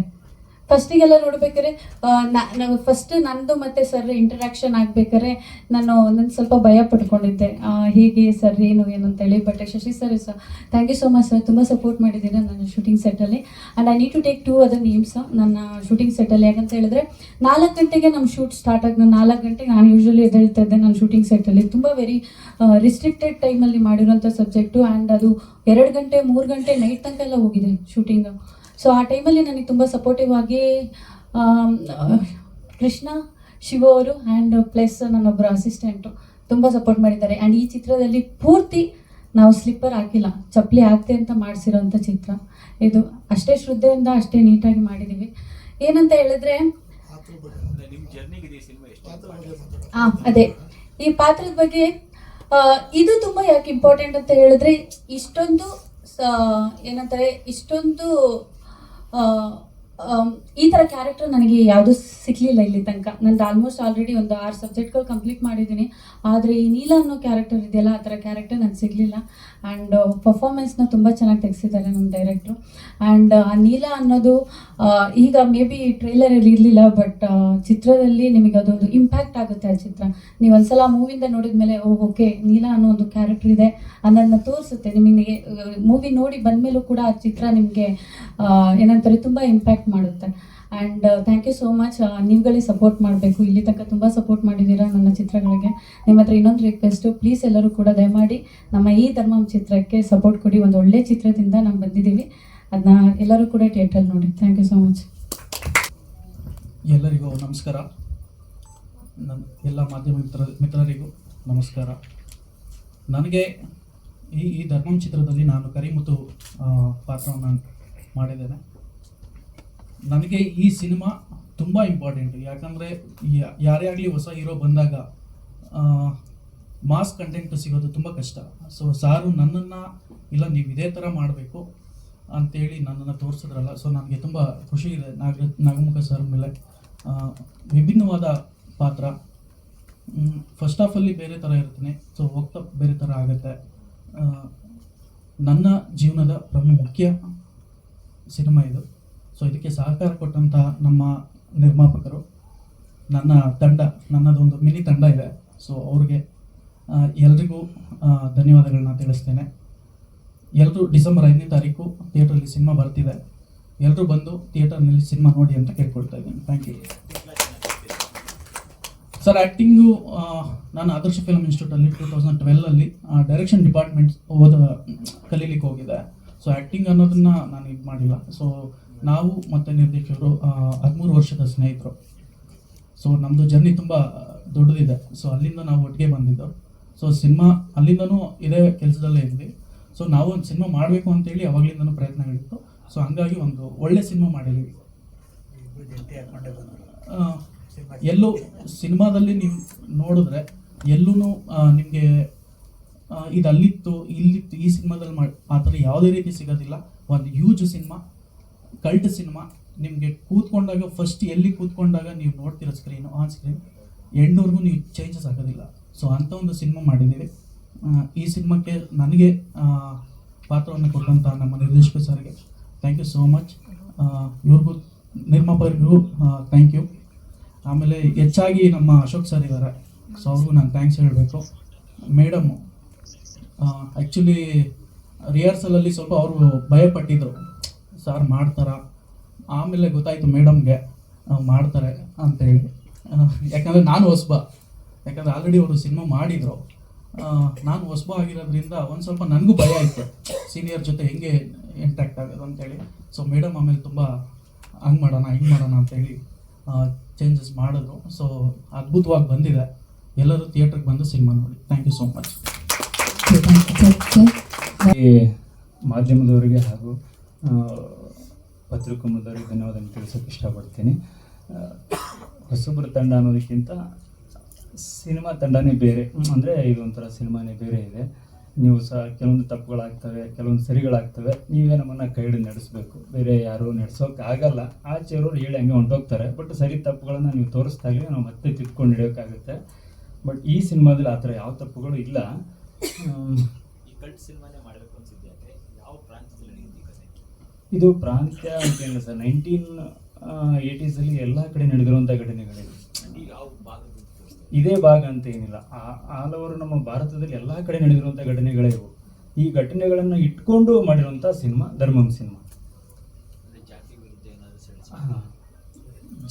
S8: ಫಸ್ಟಿಗೆಲ್ಲ ನೋಡ್ಬೇಕಾದ್ರೆ ಫಸ್ಟ್ ನಂದು ಮತ್ತು ಸರ್ ಇಂಟರಾಕ್ಷನ್ ಆಗ್ಬೇಕಾದ್ರೆ ನಾನು ಸ್ವಲ್ಪ ಭಯ ಪಡ್ಕೊಂಡಿದ್ದೆ, ಹೇಗೆ ಸರ್ ಏನು ಅಂತೇಳಿ. But Shashi sir thank you so much sir, ತುಂಬ ಸಪೋರ್ಟ್ ಮಾಡಿದ್ದೀರಾ ನನ್ನ ಶೂಟಿಂಗ್ ಸೆಟ್ಟಲ್ಲಿ. And I need to take 2 other names ನನ್ನ ಶೂಟಿಂಗ್ ಸೆಟ್ಟಲ್ಲಿ. ಯಾಕಂತ ಹೇಳಿದ್ರೆ 4 ಗಂಟೆಗೆ ನಮ್ಮ ಶೂಟ್ ಸ್ಟಾರ್ಟ್ ಆಗಿ 4 ಗಂಟೆಗೆ ನಾನು ಯೂಶ್ವಲಿ ಎದ್ದೇಳ್ತಾ ಇದ್ದೆ ನನ್ನ ಶೂಟಿಂಗ್ ಸೆಟ್ಟಲ್ಲಿ. ತುಂಬ ವೆರಿ ರಿಸ್ಟ್ರಿಕ್ಟೆಡ್ ಟೈಮಲ್ಲಿ ಮಾಡಿರೋಂಥ ಸಬ್ಜೆಕ್ಟು. ಆ್ಯಂಡ್ ಅದು 2 ಗಂಟೆ 3 ಗಂಟೆ ನೈಟ್ ತನಕ ಎಲ್ಲ ಹೋಗಿದೆ ಶೂಟಿಂಗು. ಸೊ ಆ ಟೈಮಲ್ಲಿ ನನಗೆ ತುಂಬ ಸಪೋರ್ಟಿವ್ ಆಗಿ ಕೃಷ್ಣ ಶಿವ ಅವರು ಆ್ಯಂಡ್ ಪ್ಲಸ್ ನನ್ನೊಬ್ಬರು ಅಸಿಸ್ಟೆಂಟು ತುಂಬ ಸಪೋರ್ಟ್ ಮಾಡಿದ್ದಾರೆ. ಆ್ಯಂಡ್ ಈ ಚಿತ್ರದಲ್ಲಿ ಪೂರ್ತಿ ನಾವು ಸ್ಲಿಪ್ಪರ್ ಹಾಕಿಲ್ಲ, ಚಪ್ಪಲಿ ಹಾಕ್ತೆ ಅಂತ ಮಾಡಿಸಿರೋಂಥ ಚಿತ್ರ ಇದು. ಅಷ್ಟೇ ಶ್ರದ್ಧೆಯಿಂದ ಅಷ್ಟೇ ನೀಟಾಗಿ ಮಾಡಿದ್ದೀವಿ. ಏನಂತ ಹೇಳಿದ್ರೆ ಅದೇ ಈ ಪಾತ್ರದ ಬಗ್ಗೆ ಇದು ತುಂಬ ಯಾಕೆ ಇಂಪಾರ್ಟೆಂಟ್ ಅಂತ ಹೇಳಿದ್ರೆ ಇಷ್ಟೊಂದು ಏನಂತಾರೆ ಇಷ್ಟೊಂದು ಈ ಥರ ಕ್ಯಾರೆಕ್ಟರ್ ನನಗೆ ಯಾವುದೂ ಸಿಗಲಿಲ್ಲ ಇಲ್ಲಿ ತನಕ. ನಂದು ಆಲ್ಮೋಸ್ಟ್ ಆಲ್ರೆಡಿ ಒಂದು 6 ಸಬ್ಜೆಕ್ಟ್ಗಳು ಕಂಪ್ಲೀಟ್ ಮಾಡಿದ್ದೀನಿ. ಆದರೆ ಈ ನೀಲ ಅನ್ನೋ ಕ್ಯಾರೆಕ್ಟರ್ ಇದೆಯಲ್ಲ, ಆ ಥರ ಕ್ಯಾರೆಕ್ಟರ್ ನನಗೆ ಸಿಗಲಿಲ್ಲ. ಆ್ಯಂಡ್ ಪರ್ಫಾರ್ಮೆನ್ಸ್ನ ತುಂಬ ಚೆನ್ನಾಗಿ ತೆಗೆಸಿದ್ದಾರೆ ನಮ್ಮ ಡೈರೆಕ್ಟ್ರು. ಆ್ಯಂಡ್ ಆ ನೀಲ ಅನ್ನೋದು ಈಗ ಮೇ ಬಿ ಟ್ರೈಲರಲ್ಲಿ ಇರಲಿಲ್ಲ, ಬಟ್ ಚಿತ್ರದಲ್ಲಿ ನಿಮಗೆ ಅದೊಂದು ಇಂಪ್ಯಾಕ್ಟ್ ಆಗುತ್ತೆ. ಆ ಚಿತ್ರ ನೀವು ಒಂದ್ಸಲ ಮೂವಿಯಿಂದ ನೋಡಿದ ಮೇಲೆ ಓಕೆ ನೀಲ ಅನ್ನೋ ಒಂದು ಕ್ಯಾರೆಕ್ಟರ್ ಇದೆ ಅನ್ನೋದನ್ನ ತೋರಿಸುತ್ತೆ ನಿಮಗೆ. ಮೂವಿ ನೋಡಿ ಬಂದಮೇಲೂ ಕೂಡ ಆ ಚಿತ್ರ ನಿಮಗೆ ಏನಂತಾರೆ ತುಂಬ ಇಂಪ್ಯಾಕ್ಟ್ ಮಾಡುತ್ತೆ. And thank you so much. ನೀವುಗಳೇ ಸಪೋರ್ಟ್ ಮಾಡಬೇಕು. ಇಲ್ಲಿ ತನಕ ತುಂಬ ಸಪೋರ್ಟ್ ಮಾಡಿದ್ದೀರಾ ನನ್ನ ಚಿತ್ರಗಳಿಗೆ. ನಿಮ್ಮ ಹತ್ರ ಇನ್ನೊಂದು ರಿಕ್ವೆಸ್ಟು, ಪ್ಲೀಸ್ ಎಲ್ಲರೂ ಕೂಡ ದಯಮಾಡಿ ನಮ್ಮ ಈ ಧರ್ಮಂ ಚಿತ್ರಕ್ಕೆ ಸಪೋರ್ಟ್ ಕೊಡಿ. ಒಂದು ಒಳ್ಳೆ ಚಿತ್ರದಿಂದ ನಾವು ಬಂದಿದ್ದೀವಿ, ಅದನ್ನ ಎಲ್ಲರೂ ಕೂಡ ಥಿಯೇಟ್ರಲ್ಲಿ ನೋಡಿ. Thank you so much.
S9: ಎಲ್ಲರಿಗೂ ನಮಸ್ಕಾರ. ನನ್ನ ಎಲ್ಲ ಮಾಧ್ಯಮ ಮಿತ್ರರಿಗೂ ನಮಸ್ಕಾರ. ನನಗೆ ಈ ಧರ್ಮಂ ಚಿತ್ರದಲ್ಲಿ ನಾನು ಕರಿಮುತ್ತು ಪಾತ್ರವನ್ನು ಮಾಡಿದ್ದೇನೆ. ನನಗೆ ಈ ಸಿನಿಮಾ ತುಂಬ ಇಂಪಾರ್ಟೆಂಟು. ಯಾಕಂದರೆ ಯಾರೇ ಆಗಲಿ ಹೊಸ ಹೀರೋ ಬಂದಾಗ ಮಾಸ್ ಕಂಟೆಂಟ್ ಸಿಗೋದು ತುಂಬ ಕಷ್ಟ. ಸೊ ಸಾರು ನನ್ನನ್ನು ಇಲ್ಲ ನೀವು ಇದೇ ಥರ ಮಾಡಬೇಕು ಅಂತೇಳಿ ನನ್ನನ್ನು ತೋರಿಸಿದ್ರಲ್ಲ, ಸೊ ನನಗೆ ತುಂಬ ಖುಷಿ ಇದೆ. ನಾಗಮುಖ ಸರ್ ಮೇಲೆ ವಿಭಿನ್ನವಾದ ಪಾತ್ರ. ಫಸ್ಟ್ ಹಾಫಲ್ಲಿ ಬೇರೆ ಥರ ಇರ್ತೀನಿ, ಸೊ ಹೋಗ್ತಾ ಬೇರೆ ಥರ ಆಗುತ್ತೆ. ನನ್ನ ಜೀವನದ ಮುಖ್ಯ ಸಿನಿಮಾ ಇದು. ಸೊ ಇದಕ್ಕೆ ಸಹಕಾರ ಕೊಟ್ಟಂಥ ನಮ್ಮ ನಿರ್ಮಾಪಕರು, ನನ್ನ ತಂಡ, ನನ್ನದೊಂದು ಮಿನಿ ತಂಡ ಇದೆ. ಸೊ ಅವ್ರಿಗೆ ಎಲ್ರಿಗೂ ಧನ್ಯವಾದಗಳನ್ನ ತಿಳಿಸ್ತೇನೆ. ಎಲ್ಲರೂ ಡಿಸೆಂಬರ್ 5ನೇ ತಾರೀಕು ಥಿಯೇಟ್ರಲ್ಲಿ ಸಿನಿಮಾ ಬರ್ತಿದೆ. ಎಲ್ಲರೂ ಬಂದು ಥಿಯೇಟರ್ನಲ್ಲಿ ಸಿನಿಮಾ ನೋಡಿ ಅಂತ ಕೇಳ್ಕೊಳ್ತಾ ಇದ್ದೀನಿ. Thank you sir. ಆ್ಯಕ್ಟಿಂಗು ನಾನು ಆದರ್ಶ ಫಿಲ್ಮ್ ಇನ್ಸ್ಟಿಟ್ಯೂಟಲ್ಲಿ 2012ಅಲ್ಲಿ ಡೈರೆಕ್ಷನ್ ಡಿಪಾರ್ಟ್ಮೆಂಟ್ ಕಲೀಲಿಕ್ಕೆ ಹೋಗಿದೆ. ಸೊ ಆ್ಯಕ್ಟಿಂಗ್ ಅನ್ನೋದನ್ನು ನಾನು ಇದು ಮಾಡಿಲ್ಲ. ಸೊ ನಾವು ಮತ್ತು ನಿರ್ದೇಶಕರು 13 ವರ್ಷದ ಸ್ನೇಹಿತರು. ಸೊ ನಮ್ಮದು ಜರ್ನಿ ತುಂಬ ದೊಡ್ಡದಿದೆ. ಸೊ ಅಲ್ಲಿಂದ ನಾವು ಒಟ್ಟಿಗೆ ಬಂದಿದ್ದು. ಸೊ ಸಿನಿಮಾ ಅಲ್ಲಿಂದನೂ ಇದೇ ಕೆಲಸದಲ್ಲೇ ಇದ್ವಿ. ಸೊ ನಾವು ಒಂದು ಸಿನಿಮಾ ಮಾಡಬೇಕು ಅಂತೇಳಿ ಅವಾಗಲಿಂದನೂ ಪ್ರಯತ್ನಗಳಿತ್ತು. ಸೊ ಹಂಗಾಗಿ ಒಂದು ಒಳ್ಳೆ ಸಿನಿಮಾ ಮಾಡಿದ್ವಿ. ಎಲ್ಲೂ ಸಿನಿಮಾದಲ್ಲಿ ನೀವು ನೋಡಿದ್ರೆ ಎಲ್ಲೂ ನಿಮಗೆ ಇದು ಅಲ್ಲಿತ್ತು ಇಲ್ಲಿತ್ತು ಈ ಸಿನಿಮಾದಲ್ಲಿ ಆ ಥರ ಯಾವುದೇ ರೀತಿ ಸಿಗೋದಿಲ್ಲ. ಒಂದು ಹ್ಯೂಜ್ ಸಿನಿಮಾ, ಕಲ್ಟ್ ಸಿನಿಮಾ. ನಿಮಗೆ ಕೂತ್ಕೊಂಡಾಗ ಫಸ್ಟ್ ಎಲ್ಲಿ ಕೂತ್ಕೊಂಡಾಗ ನೀವು ನೋಡ್ತೀರ ಸ್ಕ್ರೀನು, ಆನ್ ಸ್ಕ್ರೀನ್ ಎಂಡ್ವರೆಗೂ ನೀವು ಚೇಂಜಸ್ ಆಗೋದಿಲ್ಲ. ಸೊ ಅಂಥ ಒಂದು ಸಿನಿಮಾ ಮಾಡಿದ್ದೀವಿ. ಈ ಸಿನಿಮಾಕ್ಕೆ ನನಗೆ ಪಾತ್ರವನ್ನು ಕೊಟ್ಟಂಥ ನಮ್ಮ ನಿರ್ದೇಶಕ ಸರ್ಗೆ ಥ್ಯಾಂಕ್ ಯು ಸೋ ಮಚ್. ಇವ್ರಿಗೂ ನಿರ್ಮಾಪಕರಿಗೂ ಥ್ಯಾಂಕ್ ಯು. ಆಮೇಲೆ ಹೆಚ್ಚಾಗಿ ನಮ್ಮ ಅಶೋಕ್ ಸರ್ ಇದ್ದಾರೆ, ಸೊ ಅವ್ರಿಗೂ ನಾನು ಥ್ಯಾಂಕ್ಸ್ ಹೇಳಬೇಕು. ಮೇಡಮ್ಮು ಆ್ಯಕ್ಚುಲಿ ರಿಹರ್ಸಲಲ್ಲಿ ಸ್ವಲ್ಪ ಅವರು ಭಯಪಟ್ಟಿದ್ರು, ಸರ್ ಮಾಡ್ತಾರಾ? ಆಮೇಲೆ ಗೊತ್ತಾಯಿತು ಮೇಡಮ್ಗೆ ಮಾಡ್ತಾರೆ ಅಂತೇಳಿ. ಯಾಕಂದರೆ ನಾನು ಹೊಸಬ, ಯಾಕಂದರೆ ಆಲ್ರೆಡಿ ಅವರು ಸಿನಿಮಾ ಮಾಡಿದರು, ನಾನು ಹೊಸಬ ಆಗಿರೋದ್ರಿಂದ ಒಂದು ಸ್ವಲ್ಪ ನನಗೂ ಭಯ ಇತ್ತು ಸೀನಿಯರ್ ಜೊತೆ ಹೆಂಗೆ ಇಂಟ್ಯಾಕ್ಟ್ ಆಗೋದು ಅಂತೇಳಿ. ಸೊ ಮೇಡಮ್ ಆಮೇಲೆ ತುಂಬ ಹಂಗೆ ಮಾಡೋಣ ಹಿಂಗೆ ಮಾಡೋಣ ಅಂತೇಳಿ ಚೇಂಜಸ್ ಮಾಡಿದ್ರು. ಸೊ ಅದ್ಭುತವಾಗಿ ಬಂದಿದೆ. ಎಲ್ಲರೂ ಥಿಯೇಟ್ರಿಗೆ ಬಂದು ಸಿನಿಮಾ ನೋಡಿ. Thank you so much.
S10: ಈ ಮಾಧ್ಯಮದವರಿಗೆ ಹಾಗೂ ಪತ್ರಿಕೋದ್ಯಮದವರಿಗೆ ಧನ್ಯವಾದ ತಿಳಿಸೋಕೆ ಇಷ್ಟಪಡ್ತೀನಿ. ಹೊಸಬ್ರ ತಂಡ ಅನ್ನೋದಕ್ಕಿಂತ ಸಿನಿಮಾ ತಂಡನೇ ಬೇರೆ, ಅಂದರೆ ಇದೊಂಥರ ಸಿನಿಮಾನೇ ಬೇರೆ ಇದೆ. ನೀವು ಸಹ ಕೆಲವೊಂದು ತಪ್ಪುಗಳಾಗ್ತವೆ, ಕೆಲವೊಂದು ಸರಿಗಳಾಗ್ತವೆ, ನೀವೇ ನಮ್ಮನ್ನು ಕೈ ಹಿಡಿದು ನಡೆಸಬೇಕು. ಬೇರೆ ಯಾರೂ ನಡೆಸೋಕೆ ಆಗಲ್ಲ. ಆಚೆಯವರು ಹೇಳಿ ಹಂಗೆ ಹೊಂಟೋಗ್ತಾರೆ. ಬಟ್ ಸರಿ ತಪ್ಪುಗಳನ್ನು ನೀವು ತೋರಿಸ್ದಾಗಲೇ ನಾವು ಮತ್ತೆ ತಿದ್ಕೊಂಡು ಹಿಡಿಯೋಕ್ಕಾಗುತ್ತೆ. ಬಟ್ ಈ ಸಿನಿಮಾದಲ್ಲಿ ಆ ಥರ ಯಾವ ತಪ್ಪುಗಳು ಇಲ್ಲ. ಇದು ಪ್ರಾಂತ್ಯ ಅಂತೇನಿಲ್ಲ ಸರ್, 1980s ಎಲ್ಲ ಕಡೆ ನಡೆದಿರುವಂಥ ಘಟನೆಗಳಿವೆ. ಇದೇ ಭಾಗ ಅಂತ ಏನಿಲ್ಲ, ಆಲ್ ಓವರ್ ನಮ್ಮ ಭಾರತದಲ್ಲಿ ಎಲ್ಲ ಕಡೆ ನಡೆದಿರುವಂಥ ಘಟನೆಗಳೇ ಇವು. ಈ ಘಟನೆಗಳನ್ನು ಇಟ್ಕೊಂಡು ಮಾಡಿರುವಂಥ ಸಿನಿಮಾ ಧರ್ಮಂ ಸಿನಿಮಾ.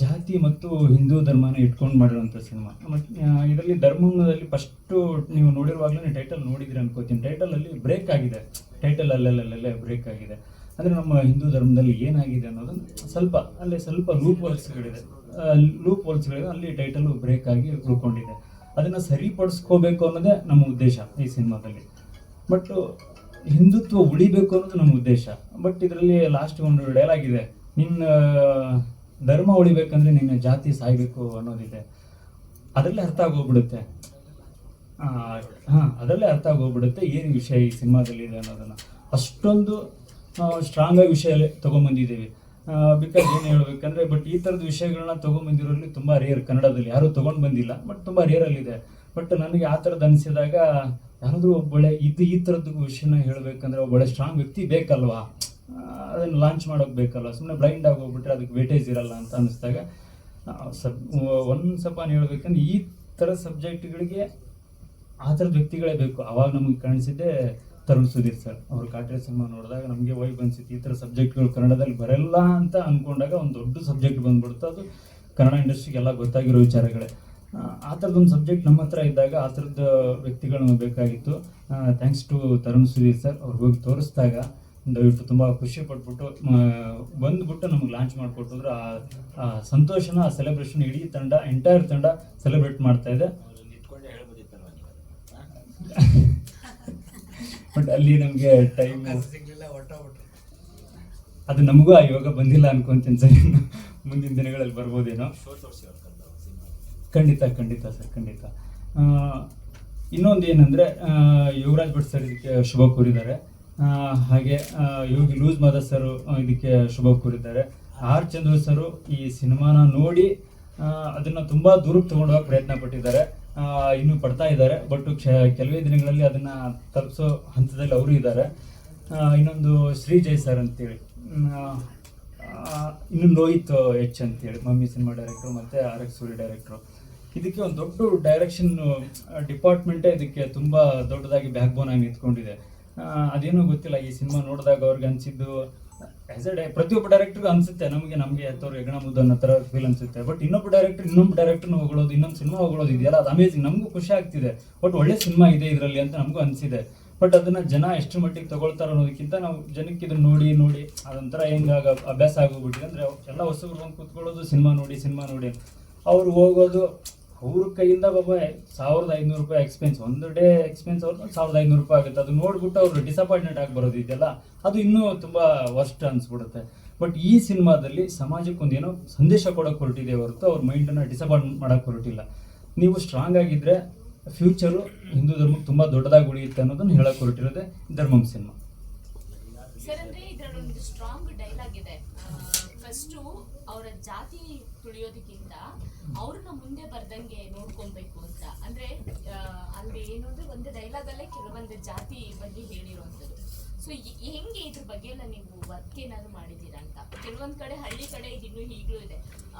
S10: ಜಾತಿ ಮತ್ತು ಹಿಂದೂ ಧರ್ಮನ ಇಟ್ಕೊಂಡು ಮಾಡಿರುವಂಥ ಸಿನಿಮಾ. ಮತ್ತು ಇದರಲ್ಲಿ ಧರ್ಮದಲ್ಲಿ ಫಸ್ಟು ನೀವು ನೋಡಿರುವಾಗಲೇ ಟೈಟಲ್ ನೋಡಿದ್ರಿ ಅನ್ಕೋತೀನಿ. ಟೈಟಲಲ್ಲಿ ಬ್ರೇಕ್ ಆಗಿದೆ, ಟೈಟಲ್ ಅಲ್ಲಲ್ಲೇ ಬ್ರೇಕ್ ಆಗಿದೆ. ಅಂದರೆ ನಮ್ಮ ಹಿಂದೂ ಧರ್ಮದಲ್ಲಿ ಏನಾಗಿದೆ ಅನ್ನೋದನ್ನು ಸ್ವಲ್ಪ ಲೂಪ್ ಹೋಲ್ಸ್ಗಳಿದೆ, ಅಲ್ಲಿ ಟೈಟಲು ಬ್ರೇಕ್ ಆಗಿ ಉಳ್ಕೊಂಡಿದೆ. ಅದನ್ನು ಸರಿಪಡಿಸ್ಕೋಬೇಕು ಅನ್ನೋದೇ ನಮ್ಮ ಉದ್ದೇಶ ಈ ಸಿನಿಮಾದಲ್ಲಿ. ಬಟ್ ಹಿಂದುತ್ವ ಉಳಿಬೇಕು ಅನ್ನೋದು ನಮ್ಮ ಉದ್ದೇಶ. ಬಟ್ ಇದರಲ್ಲಿ ಲಾಸ್ಟ್ ಒಂದು ಡೈಲಾಗ್ ಇದೆ, ನಿನ್ನ ಧರ್ಮ ಉಳಿಬೇಕಂದ್ರೆ ನಿನ್ನ ಜಾತಿ ಸಾಯ್ಬೇಕು ಅನ್ನೋದಿದೆ. ಅದರಲ್ಲೇ ಅರ್ಥ ಆಗೋಗ್ಬಿಡುತ್ತೆ. ಅದರಲ್ಲೇ ಅರ್ಥ ಆಗೋಗ್ಬಿಡುತ್ತೆ ಏನು ವಿಷಯ ಈ ಸಿನಿಮಾದಲ್ಲಿ ಇದೆ ಅನ್ನೋದನ್ನು. ಅಷ್ಟೊಂದು ಸ್ಟ್ರಾಂಗ್ ಆಗಿ ವಿಷಯ ತೊಗೊಂಬಂದಿದ್ದೀವಿ. ಬಿಕಾಸ್ ಏನು ಹೇಳ್ಬೇಕಂದ್ರೆ, ಬಟ್ ಈ ಥರದ ವಿಷಯಗಳನ್ನ ತೊಗೊಂಬಂದಿರೋರಲ್ಲಿ ತುಂಬ ರೇರ್. ಕನ್ನಡದಲ್ಲಿ ಯಾರೂ ತೊಗೊಂಡು ಬಂದಿಲ್ಲ, ಬಟ್ ತುಂಬ ರೇರಲ್ಲಿದೆ. ಬಟ್ ನನಗೆ ಆ ಥರದ್ದು ಅನಿಸಿದಾಗ ಯಾರಾದರೂ ಒಬ್ಬಳೆ ಈ ಥರದ್ದು ವಿಷಯನ ಹೇಳಬೇಕಂದ್ರೆ ಒಬ್ಬಳೆ ಸ್ಟ್ರಾಂಗ್ ವ್ಯಕ್ತಿ ಬೇಕಲ್ವಾ, ಅದನ್ನು ಲಾಂಚ್ ಮಾಡೋಕೆ ಬೇಕಲ್ವ. ಸುಮ್ಮನೆ ಬ್ಲೈಂಡ್ ಆಗಿ ಹೋಗ್ಬಿಟ್ರೆ ಅದಕ್ಕೆ ವೇಟೇಜ್ ಇರಲ್ಲ ಅಂತ ಅನ್ನಿಸ್ದಾಗ ಒಂದು ಸ್ವಲ್ಪ ಹೇಳ್ಬೇಕಂದ್ರೆ ಈ ಥರ ಸಬ್ಜೆಕ್ಟ್ಗಳಿಗೆ ಆ ಥರದ ವ್ಯಕ್ತಿಗಳೇ ಬೇಕು. ಆವಾಗ ನಮಗೆ ಕಾಣಿಸಿದ್ದೆ ತರುಣ್ ಸುಧೀರ್ ಸರ್. ಅವರು ಕಾಟ್ರೆ ಸಿನಿಮಾ ನೋಡಿದಾಗ ನಮಗೆ ವೈಬ್ ಅನಿಸಿತ್ತು, ಈ ಥರ ಸಬ್ಜೆಕ್ಟ್ಗಳು ಕನ್ನಡದಲ್ಲಿ ಬರಲ್ಲ ಅಂತ ಅಂದ್ಕೊಂಡಾಗ ಒಂದು ದೊಡ್ಡ ಸಬ್ಜೆಕ್ಟ್ ಬಂದ್ಬಿಡ್ತು. ಅದು ಕನ್ನಡ ಇಂಡಸ್ಟ್ರಿಗೆಲ್ಲ ಗೊತ್ತಾಗಿರೋ ವಿಚಾರಗಳೇ. ಆ ಥರದೊಂದು ಸಬ್ಜೆಕ್ಟ್ ನಮ್ಮ ಹತ್ರ ಇದ್ದಾಗ ಆ ಥರದ ವ್ಯಕ್ತಿಗಳು ನಮಗೆ ಬೇಕಾಗಿತ್ತು. Thanks to Tarun Sudhir sir. ಅವ್ರು ಹೋಗಿ ತೋರಿಸಿದಾಗ ದಯವಿಟ್ಟು ತುಂಬ ಖುಷಿ ಪಟ್ಬಿಟ್ಟು ಬಂದುಬಿಟ್ಟು ನಮಗೆ ಲಾಂಚ್ ಮಾಡಿಕೊಟ್ಟಿದ್ರು. ಆ ಸಂತೋಷನ, ಆ ಸೆಲೆಬ್ರೇಷನ್ ಇಡೀ ಎಂಟೈರ್ ತಂಡ ಸೆಲೆಬ್ರೇಟ್ ಮಾಡ್ತಾ ಇದೆ. ಬಟ್ ಅಲ್ಲಿ ನಮಗೆ ಟೈಮ್ ಅದು ನಮಗೂ ಆ ಯೋಗ ಬಂದಿಲ್ಲ ಅನ್ಕೊಂತೀನಿ ಸರ್. ಮುಂದಿನ ದಿನಗಳಲ್ಲಿ ಬರ್ಬೋದೇನೋ. ಖಂಡಿತ ಸರ್, ಖಂಡಿತ. ಇನ್ನೊಂದು ಏನಂದರೆ, ಯೋಗರಾಜ್ ಭಟ್ ಸರ್ ಇದಕ್ಕೆ ಶುಭ ಕೋರಿದ್ದಾರೆ. ಹಾಗೆ ಯೋಗಿ ಲೂಸ್ ಮಾದರ್ ಸರ್ ಇದಕ್ಕೆ ಶುಭ ಕೋರಿದ್ದಾರೆ. ಆರ್ ಚಂದ್ರು ಸರು ಈ ಸಿನಿಮಾನ ನೋಡಿ ಅದನ್ನು ತುಂಬ ದೂರಕ್ಕೆ ತೊಗೊಂಡೋಗಕ್ಕೆ ಪ್ರಯತ್ನ ಪಟ್ಟಿದ್ದಾರೆ, ಇನ್ನೂ ಪಡ್ತಾ ಇದ್ದಾರೆ. ಬಟ್ ಕೆಲವೇ ದಿನಗಳಲ್ಲಿ ಅದನ್ನು ತಲುಪಿಸೋ ಹಂತದಲ್ಲಿ ಅವರು ಇದ್ದಾರೆ. ಇನ್ನೊಂದು ಶ್ರೀ ಜೈ ಸರ್ ಅಂತೇಳಿ, ಇನ್ನು ಲೋಹಿತ್ ಎಚ್ ಅಂತೇಳಿ ಮಮ್ಮಿ ಸಿನಿಮಾ ಡೈರೆಕ್ಟ್ರು ಮತ್ತು RX ಸೂರಿ ಡೈರೆಕ್ಟ್ರು. ಇದಕ್ಕೆ ಒಂದು ದೊಡ್ಡ ಡೈರೆಕ್ಷನ್ ಡಿಪಾರ್ಟ್ಮೆಂಟೇ ಇದಕ್ಕೆ ತುಂಬ ದೊಡ್ಡದಾಗಿ ಬ್ಯಾಕ್ ಬೋನ್ ಆಗಿ ನಿಂತ್ಕೊಂಡಿದೆ. ಅದೇನೋ ಗೊತ್ತಿಲ್ಲ, ಈ ಸಿನಿಮಾ ನೋಡಿದಾಗ ಅವ್ರಿಗೆ ಅನಿಸಿದ್ದು ಆ್ಯಸ್ ಎ ಪ್ರತಿಯೊಬ್ಬ ಡೈರೆಕ್ಟ್ರಿಗೂ ಅನಿಸುತ್ತೆ, ನಮಗೆ ಅಥವಾ ಹೆಗಣ ಮುದ್ದು ಅನ್ನೋ ಥರ ಫೀಲ್ ಅನಿಸುತ್ತೆ. ಬಟ್ ಇನ್ನೊಬ್ಬ ಡೈರೆಕ್ಟರ್ನ ಹೊಗಳೋದು, ಇನ್ನೊಂದು ಸಿನಿಮಾ ಹೊಗಳೋದು ಇದೆಯಲ್ಲ, ಅದು ಅಮೇಜಿಂಗ್. ನಮಗೂ ಖುಷಿ ಆಗ್ತಿದೆ, ಬಟ್ ಒಳ್ಳೆ ಸಿನಿಮಾ ಇದೆ ಇದರಲ್ಲಿ ಅಂತ ನಮಗೂ ಅನಿಸಿದೆ. ಬಟ್ ಅದನ್ನು ಜನ ಎಷ್ಟು ಮಟ್ಟಿಗೆ ತೊಗೊಳ್ತಾರೆ ಅನ್ನೋದಕ್ಕಿಂತ ನಾವು ಜನಕ್ಕೆ ಇದನ್ನು ನೋಡಿ ಅದೊಂಥರ ಹೆಂಗಾಗ ಅಭ್ಯಾಸ ಆಗೋಗ್ಬಿಟ್ಟಿದೆ. ಅಂದರೆ ಎಲ್ಲ ಹೊಸಬ್ರು ಬಂದು ಕೂತ್ಕೊಳ್ಳೋದು, ಸಿನಿಮಾ ನೋಡಿ ಅವ್ರು ಹೋಗೋದು, ಅವ್ರ ಕೈಯಿಂದ ಬಾಬಾ 1500 ರೂಪಾಯಿ ಎಕ್ಸ್ಪೆನ್ಸ್, ಒಂದು ಡೇ ಎಕ್ಸ್ಪೆನ್ಸ್ ಅವ್ರದ್ದು 1500 ರೂಪಾಯಿ ಆಗುತ್ತೆ. ಅದು ನೋಡ್ಬಿಟ್ಟು ಅವರು ಡಿಸಪಾಯಿಂಟ್ಮೆಂಟ್ ಆಗಿ ಬರೋದು ಇದೆಯಲ್ಲ, ಅದು ಇನ್ನೂ ತುಂಬ ವರ್ಸ್ಟ್ ಅನಿಸ್ಬಿಡುತ್ತೆ. ಬಟ್ ಈ ಸಿನಿಮಾದಲ್ಲಿ ಸಮಾಜಕ್ಕೆ ಒಂದೇನೋ ಸಂದೇಶ ಕೊಡೋಕೆ ಹೊರಟಿದೆ ಹೊರತು ಅವ್ರ ಮೈಂಡನ್ನು ಡಿಸಪಾಯಿಂಟ್ ಮಾಡೋಕ್ಕೆ ಹೊರಟಿಲ್ಲ. ನೀವು ಸ್ಟ್ರಾಂಗ್ ಆಗಿದ್ದರೆ ಫ್ಯೂಚರು ಹಿಂದೂ ಧರ್ಮಕ್ಕೆ ತುಂಬ ದೊಡ್ಡದಾಗಿ ಉಳಿಯುತ್ತೆ ಅನ್ನೋದನ್ನು ಹೇಳಕ್ಕೆ ಹೊರಟಿರೋದೆ ಧರ್ಮಂ ಸಿನಿಮಾ.
S8: ಸರ್, ಅಂದ್ರೆ ಇದರಲ್ಲೊಂದು ಸ್ಟ್ರಾಂಗ್ ಡೈಲಾಗ್ ಇದೆ. ಫಸ್ಟು ಅವರ ಜಾತಿ
S11: ತುಳಿಯೋದಕ್ಕಿಂತ ಅವ್ರನ್ನ ಮುಂದೆ ಬರ್ದಂಗೆ ನೋಡ್ಕೊಬೇಕು ಅಂತ. ಅಂದ್ರೆ ಅಲ್ಲಿ ಏನು ಅಂದ್ರೆ ಒಂದು ಡೈಲಾಗ್ ಅಲ್ಲೇ ಕೆಲವೊಂದು ಜಾತಿ ಬಗ್ಗೆ ಹೇಳಿರುವಂಥದ್ದು. ಸೊ ಹೆಂಗೆ ಇದ್ರ ಬಗ್ಗೆ ಎಲ್ಲ ನೀವು ವರ್ಕ್ ಏನಾದ್ರು ಮಾಡಿದ್ದೀರಾ ಅಂತ? ಕೆಲವೊಂದ್ ಕಡೆ ಹಳ್ಳಿ ಕಡೆ ಇದಿನ್ನೂ ಈಗಲೂ ಇದೆ,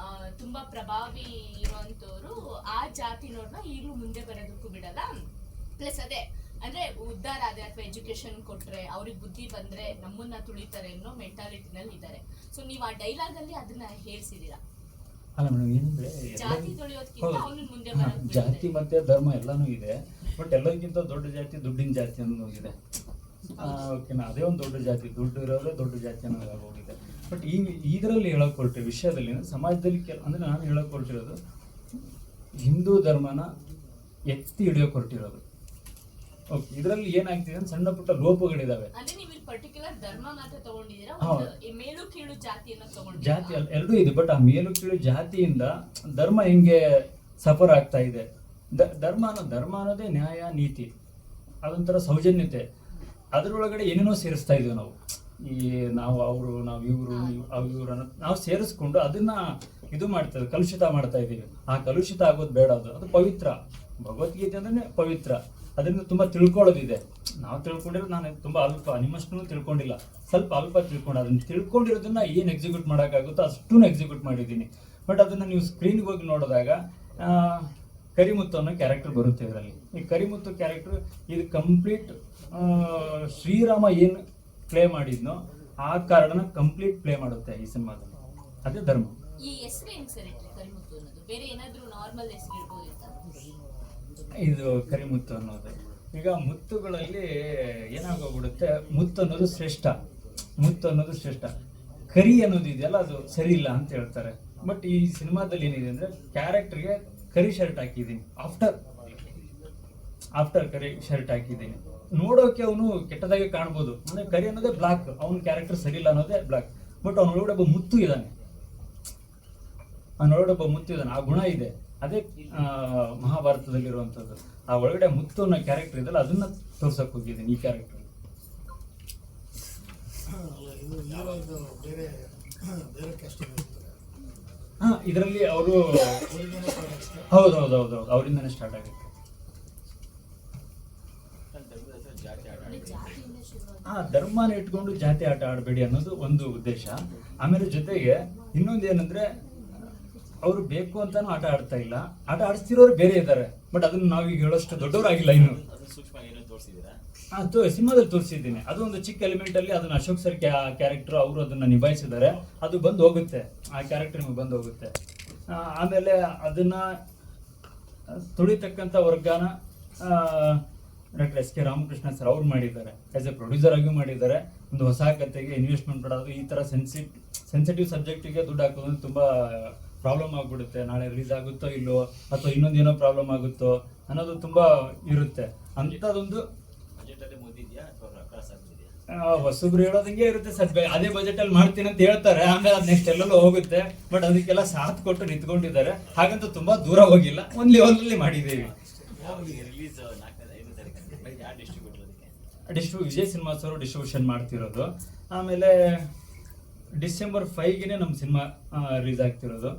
S11: ತುಂಬಾ ಪ್ರಭಾವಿ ಇರುವಂತವ್ರು ಆ ಜಾತಿನವ್ರನ್ನ ಈಗಲೂ ಮುಂದೆ ಬರೋದಕ್ಕೂ ಬಿಡಲ್ಲ. ಪ್ಲಸ್ ಅದೇ ಅಂದ್ರೆ ಉದ್ಧಾರ ಆದ್ರೆ ಅಥವಾ ಎಜುಕೇಶನ್ ಕೊಟ್ರೆ ಅವ್ರಿಗೆ ಬುದ್ಧಿ ಬಂದ್ರೆ ನಮ್ಮನ್ನ ತುಳಿತಾರೆ ಅನ್ನೋ ಮೆಂಟಾಲಿಟಿನಲ್ಲಿ ಇದ್ದಾರೆ. ಸೊ ನೀವು ಆ ಡೈಲಾಗ್ ಅಲ್ಲಿ ಅದನ್ನ ಹೇಳ್ಸಿದೀರಾ?
S10: ಅಲ್ಲ ಮೇಡಮ್, ಏನಂದ್ರೆ
S11: ಜಾತಿ ತುಳಿಯೋದಕ್ಕಿಂತ ಅವ್ನ ಮುಂದೆ ಬರೋದು
S10: ಜಾತಿ ಮತ್ತೆ ಧರ್ಮ ಎಲ್ಲಾನು ಇದೆ, ಬಟ್ ಎಲ್ಲದಕ್ಕಿಂತ ದೊಡ್ಡ ಜಾತಿ ದುಡ್ಡಿನ ಜಾತಿ ಅನ್ನೋದಿದೆ. ಓಕೆನಾ, ಅದೇ ಒಂದು ದೊಡ್ಡ ಜಾತಿ, ದುಡ್ಡು ಇರೋದೇ ದೊಡ್ಡ ಜಾತಿ ಅನ್ನೋದು ಹೋಗಿದೆ. ಬಟ್ ಇದರಲ್ಲಿ ಹೇಳಕ್ ಹೊರಟೆ ವಿಷಯದಲ್ಲಿ ಸಮಾಜದಲ್ಲಿ ಅಂದ್ರೆ ನಾನು ಹೇಳಕ್ ಹೊರಟಿರೋದು ಹಿಂದೂ ಧರ್ಮನ ಎತ್ತಿ ಹಿಡಿಯೋಕೆ ಹೊರಟಿರೋದು. ಓಕೆ, ಇದರಲ್ಲಿ ಏನಾಗ್ತಿದೆ ಅಂದ್ರೆ ಸಣ್ಣ ಪುಟ್ಟ ಲೋಪಗಳಿದಾವೆ.
S11: ಅಂದ್ರೆ ನೀವು ಇಲ್ಲಿ ಪರ್ಟಿಕ್ಯುಲರ್ ಧರ್ಮ ಮಾತ್ರ ತಗೊಂಡಿದ್ದೀರಾ, ಮೇಲು ಕೀಳು ಜಾತಿಯನ್ನು ತಗೊಂಡಿದ್ದೀರಾ?
S10: ಜಾತಿ ಎರಡೂ ಇದೆ, ಬಟ್ ಆ ಮೇಲು ಕೀಳು ಜಾತಿಯಿಂದ ಧರ್ಮ ಹೆಂಗೆ ಸಫರ್ ಆಗ್ತಾ ಇದೆ. ಧರ್ಮ ಅನ್ನೋದೇ ನ್ಯಾಯ ನೀತಿ, ಅದೊಂಥರ ಸೌಜನ್ಯತೆ. ಅದರೊಳಗಡೆ ಏನೇನೋ ಸೇರಿಸ್ತಾ ಇದ್ದೀವಿ ನಾವು. ನಾವು ಅವರು, ನಾವು ಇವರು, ಇವರು ಅನ್ನೋ ನಾವು ಸೇರಿಸ್ಕೊಂಡು ಅದನ್ನ ಇದು ಮಾಡ್ತೇವೆ, ಕಲುಷಿತ ಮಾಡ್ತಾ ಇದ್ದೀವಿ. ಆ ಕಲುಷಿತ ಆಗೋದು ಬೇಡ. ಅದು ಪವಿತ್ರ. ಭಗವದ್ಗೀತೆ ಅಂದ್ರೆ ಪವಿತ್ರ. ಅದರಿಂದ ತುಂಬಾ ತಿಳ್ಕೊಳ್ಳೋದಿದೆ. ನಾವು ತಿಳ್ಕೊಂಡಿರೋದು ನಾನು ತುಂಬಾ ಅಲ್ಪ, ನಿಮ್ಮಷ್ಟು ತಿಳ್ಕೊಂಡಿಲ್ಲ, ಸ್ವಲ್ಪ ಅಲ್ಪ ತಿಳ್ಕೊಂಡು ಅದನ್ನ ತಿಳ್ಕೊಂಡಿರೋದನ್ನ ಏನು ಎಕ್ಸಿಕ್ಯೂಟ್ ಮಾಡೋಕ್ಕಾಗುತ್ತೋ ಅಷ್ಟೂ ಎಕ್ಸಿಕ್ಯೂಟ್ ಮಾಡಿದ್ದೀನಿ. ಬಟ್ ಅದನ್ನ ನೀವು ಸ್ಕ್ರೀನ್ಗೆ ಹೋಗಿ ನೋಡಿದಾಗ ಕರಿಮುತ್ತು ಅನ್ನೋ ಕ್ಯಾರೆಕ್ಟರ್ ಬರುತ್ತೆ ಇದರಲ್ಲಿ. ಈ ಕರಿಮುತ್ತು ಕ್ಯಾರೆಕ್ಟರ್ ಇದು ಕಂಪ್ಲೀಟ್ ಶ್ರೀರಾಮ ಏನು ಪ್ಲೇ ಮಾಡಿದ್ನೋ ಆ ಕಾರಣನ ಕಂಪ್ಲೀಟ್ ಪ್ಲೇ ಮಾಡುತ್ತೆ ಈ ಸಿನಿಮಾದಲ್ಲಿ. ಅದೇ ಧರ್ಮ.
S11: ಈ ಹೆಸರು ಹೆಂಗ್ ಸರ್ ಇಟ್ರಿ ಕರಿಮುತ್ತು ಅನ್ನೋದು? ಬೇರೆ ಏನಾದ್ರೂ ನಾರ್ಮಲ್ ಹೆಸರು ಇರ್ಬೋದಿತ್ತ?
S10: ಇದು ಕರಿಮುತ್ತು ಅನ್ನೋದು ಈಗ ಮುತ್ತುಗಳಲ್ಲಿ ಏನಾಗೋಗ್ಬಿಡುತ್ತೆ, ಮುತ್ತು ಅನ್ನೋದು ಶ್ರೇಷ್ಠ, ಮುತ್ತು ಅನ್ನೋದು ಶ್ರೇಷ್ಠ. ಕರಿ ಅನ್ನೋದು ಇದೆಯಲ್ಲ ಅದು ಸರಿ ಇಲ್ಲ ಅಂತ ಹೇಳ್ತಾರೆ. ಬಟ್ ಈ ಸಿನಿಮಾದಲ್ಲಿ ಏನಿದೆ ಅಂದ್ರೆ ಕ್ಯಾರೆಕ್ಟರ್ಗೆ ಕರಿ ಶರ್ಟ್ ಹಾಕಿದ್ದೀನಿ. ಆಫ್ಟರ್ ಕರಿ ಶರ್ಟ್ ಹಾಕಿದ್ದೀನಿ. ನೋಡೋಕೆ ಅವನು ಕೆಟ್ಟದಾಗಿ ಕಾಣ್ಬೋದು, ಅಂದ್ರೆ ಕರಿ ಅನ್ನೋದೇ ಬ್ಲಾಕ್, ಅವನ ಕ್ಯಾರೆಕ್ಟರ್ ಸರಿ ಇಲ್ಲ ಅನ್ನೋದೇ ಬ್ಲಾಕ್. ಬಟ್ ಅವನೊಳಗಡೆ ಒಬ್ಬ ಮುತ್ತು ಇದ್ದಾನೆ, ಆ ಗುಣ ಇದೆ. ಅದೇ ಮಹಾಭಾರತದಲ್ಲಿರುವಂಥದ್ದು. ಆ ಒಳಗಡೆ ಮುತ್ತು ಅನ್ನೋ ಕ್ಯಾರೆಕ್ಟರ್ ಇದೆಲ್ಲ ಅದನ್ನ ತೋರ್ಸಕ್ ಹೋಗಿದ್ದೀನಿ ಈ ಕ್ಯಾರೆಕ್ಟರ್. ಇದರಲ್ಲಿ ಅವರು ಹೌದೌದೌದು ಅವರಿಂದನೇ ಸ್ಟಾರ್ಟ್ ಆಗುತ್ತೆ. ಧರ್ಮನ ಇಟ್ಕೊಂಡು ಜಾತಿ ಆಟ ಆಡಬೇಡಿ ಅನ್ನೋದು ಒಂದು ಉದ್ದೇಶ. ಆಮೇಲೆ ಜೊತೆಗೆ ಇನ್ನೊಂದು ಏನಂದ್ರೆ ಅವರು ಬೇಕು ಅಂತಾನು ಆಟ ಆಡ್ತಾ ಇಲ್ಲ, ಆಟ ಆಡಿಸ್ತಿರೋರು ಬೇರೆ ಇದ್ದಾರೆ. ಬಟ್ ಅದನ್ನ ನಾವೀಗ ಹೇಳೋಷ್ಟು ದೊಡ್ಡವರಾಗಿಲ್ಲ ಇನ್ನು. ಸಿನಿಮಾದಲ್ಲಿ ತೋರಿಸಿದ್ದೀನಿ. ಅದು ಒಂದು ಚಿಕ್ಕ ಎಲಿಮೆಂಟ್ ಅಲ್ಲಿ ಅದನ್ನ ಅಶೋಕ್ ಸರ್ ಕ್ಯಾರೆಕ್ಟರ್ ಅವರು ಅದನ್ನ ನಿಭಾಯಿಸಿದ್ದಾರೆ. ಅದು ಬಂದು ಹೋಗುತ್ತೆ, ಆ ಕ್ಯಾರೆಕ್ಟರ್ ನಿಮಗೆ ಬಂದು ಹೋಗುತ್ತೆ. ಆಮೇಲೆ ಅದನ್ನ ತುಳಿತಕ್ಕಂಥ ವರ್ಗಾನ doctor S K Ramakrishna sir ಅವ್ರು ಮಾಡಿದ್ದಾರೆ. ಆಸ್ ಎ ಪ್ರೊಡ್ಯೂಸರ್ ಆಗಿಯೂ ಮಾಡಿದ್ದಾರೆ. ಒಂದು ಹೊಸ ಕಥೆಗೆ ಇನ್ವೆಸ್ಟ್ಮೆಂಟ್ ಮಾಡೋದು, ಈ ಥರ ಸೆನ್ಸಿಟಿವ್ ಸಬ್ಜೆಕ್ಟಿಗೆ ದುಡ್ಡು ಹಾಕೋದು ತುಂಬ ಪ್ರಾಬ್ಲಮ್ ಆಗ್ಬಿಡುತ್ತೆ. ನಾಳೆ ರಿಲೀಸ್ ಆಗುತ್ತೋ ಇಲ್ಲೋ ಅಥವಾ ಇನ್ನೊಂದೇನೋ ಪ್ರಾಬ್ಲಮ್ ಆಗುತ್ತೋ ಅನ್ನೋದು ತುಂಬ ಇರುತ್ತೆ. ಅಂಥದ್ದೊಂದು ಹೊಸಬ್ರು ಹೇಳೋದಂಗೆ ಇರುತ್ತೆ ಸರ್. ಅದೇ ಬಜೆಟ್ ಅಲ್ಲಿ ಮಾಡ್ತೀನಿ ಅಂತ ಹೇಳ್ತಾರೆ, ಆಮೇಲೆ ಅದು ನೆಕ್ಸ್ಟ್ ಎಲ್ಲೆಲ್ಲೋ ಹೋಗುತ್ತೆ. ಬಟ್ ಅದಕ್ಕೆಲ್ಲ ಸಾಥ್ ಕೊಟ್ಟು ನಿಂತ್ಕೊಂಡಿದ್ದಾರೆ. ಹಾಗಂತ ತುಂಬಾ ದೂರ ಹೋಗಿಲ್ಲ, ಒಂದು ಲೆವೆಲಲ್ಲಿ ಮಾಡಿದ್ದೀವಿ. ವಿಜಯ್ ಸಿನಿಮಾಸ್ ಅವರು ಡಿಸ್ಟ್ರಿಬ್ಯೂಷನ್ ಮಾಡ್ತಿರೋದು. ಆಮೇಲೆ ಡಿಸೆಂಬರ್ 5ಗೆ ನಮ್ಮ ಸಿನಿಮಾ ರಿಲೀಸ್ ಆಗ್ತಿರೋದು.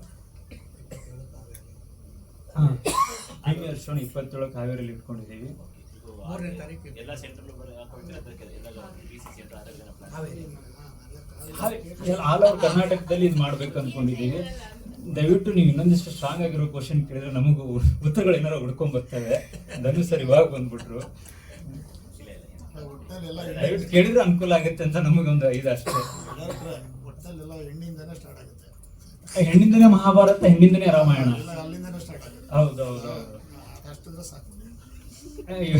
S10: ಪ್ರೀಮಿಯರ್ ಶೋನ 27 ಹಾವೇರಿಯಲ್ಲಿ ಇಟ್ಕೊಂಡಿದ್ದೀವಿ. ಆಲ್ ಓವರ್ ಕರ್ನಾಟಕದಲ್ಲಿ ಇದು ಮಾಡ್ಬೇಕು ಅನ್ಕೊಂಡಿದ್ದೀವಿ. ದಯವಿಟ್ಟು ನೀವು ಇನ್ನೊಂದಿಷ್ಟು ಸ್ಟ್ರಾಂಗ್ ಆಗಿರೋ ಕ್ವಶನ್ ಕೇಳಿದ್ರೆ ನಮಗೂ ಉತ್ತರಗಳು ಏನಾರು ಹುಡ್ಕೊಂಡ್ ಬರ್ತವೆ. ಧನು ಸರ್ ಇವಾಗ ಬಂದ್ಬಿಟ್ರು, ದಯವಿಟ್ಟು ಕೇಳಿದ್ರೆ ಅನುಕೂಲ ಆಗುತ್ತೆ ಅಂತ ನಮಗೊಂದು ಇದು ಅಷ್ಟೇ. ಹೆಣ್ಣಿಂದನೇ ಮಹಾಭಾರತ, ಹೆಣ್ಣಿಂದನೇ ರಾಮಾಯಣ. ಹೌದೌದು. ಅಯ್ಯೋ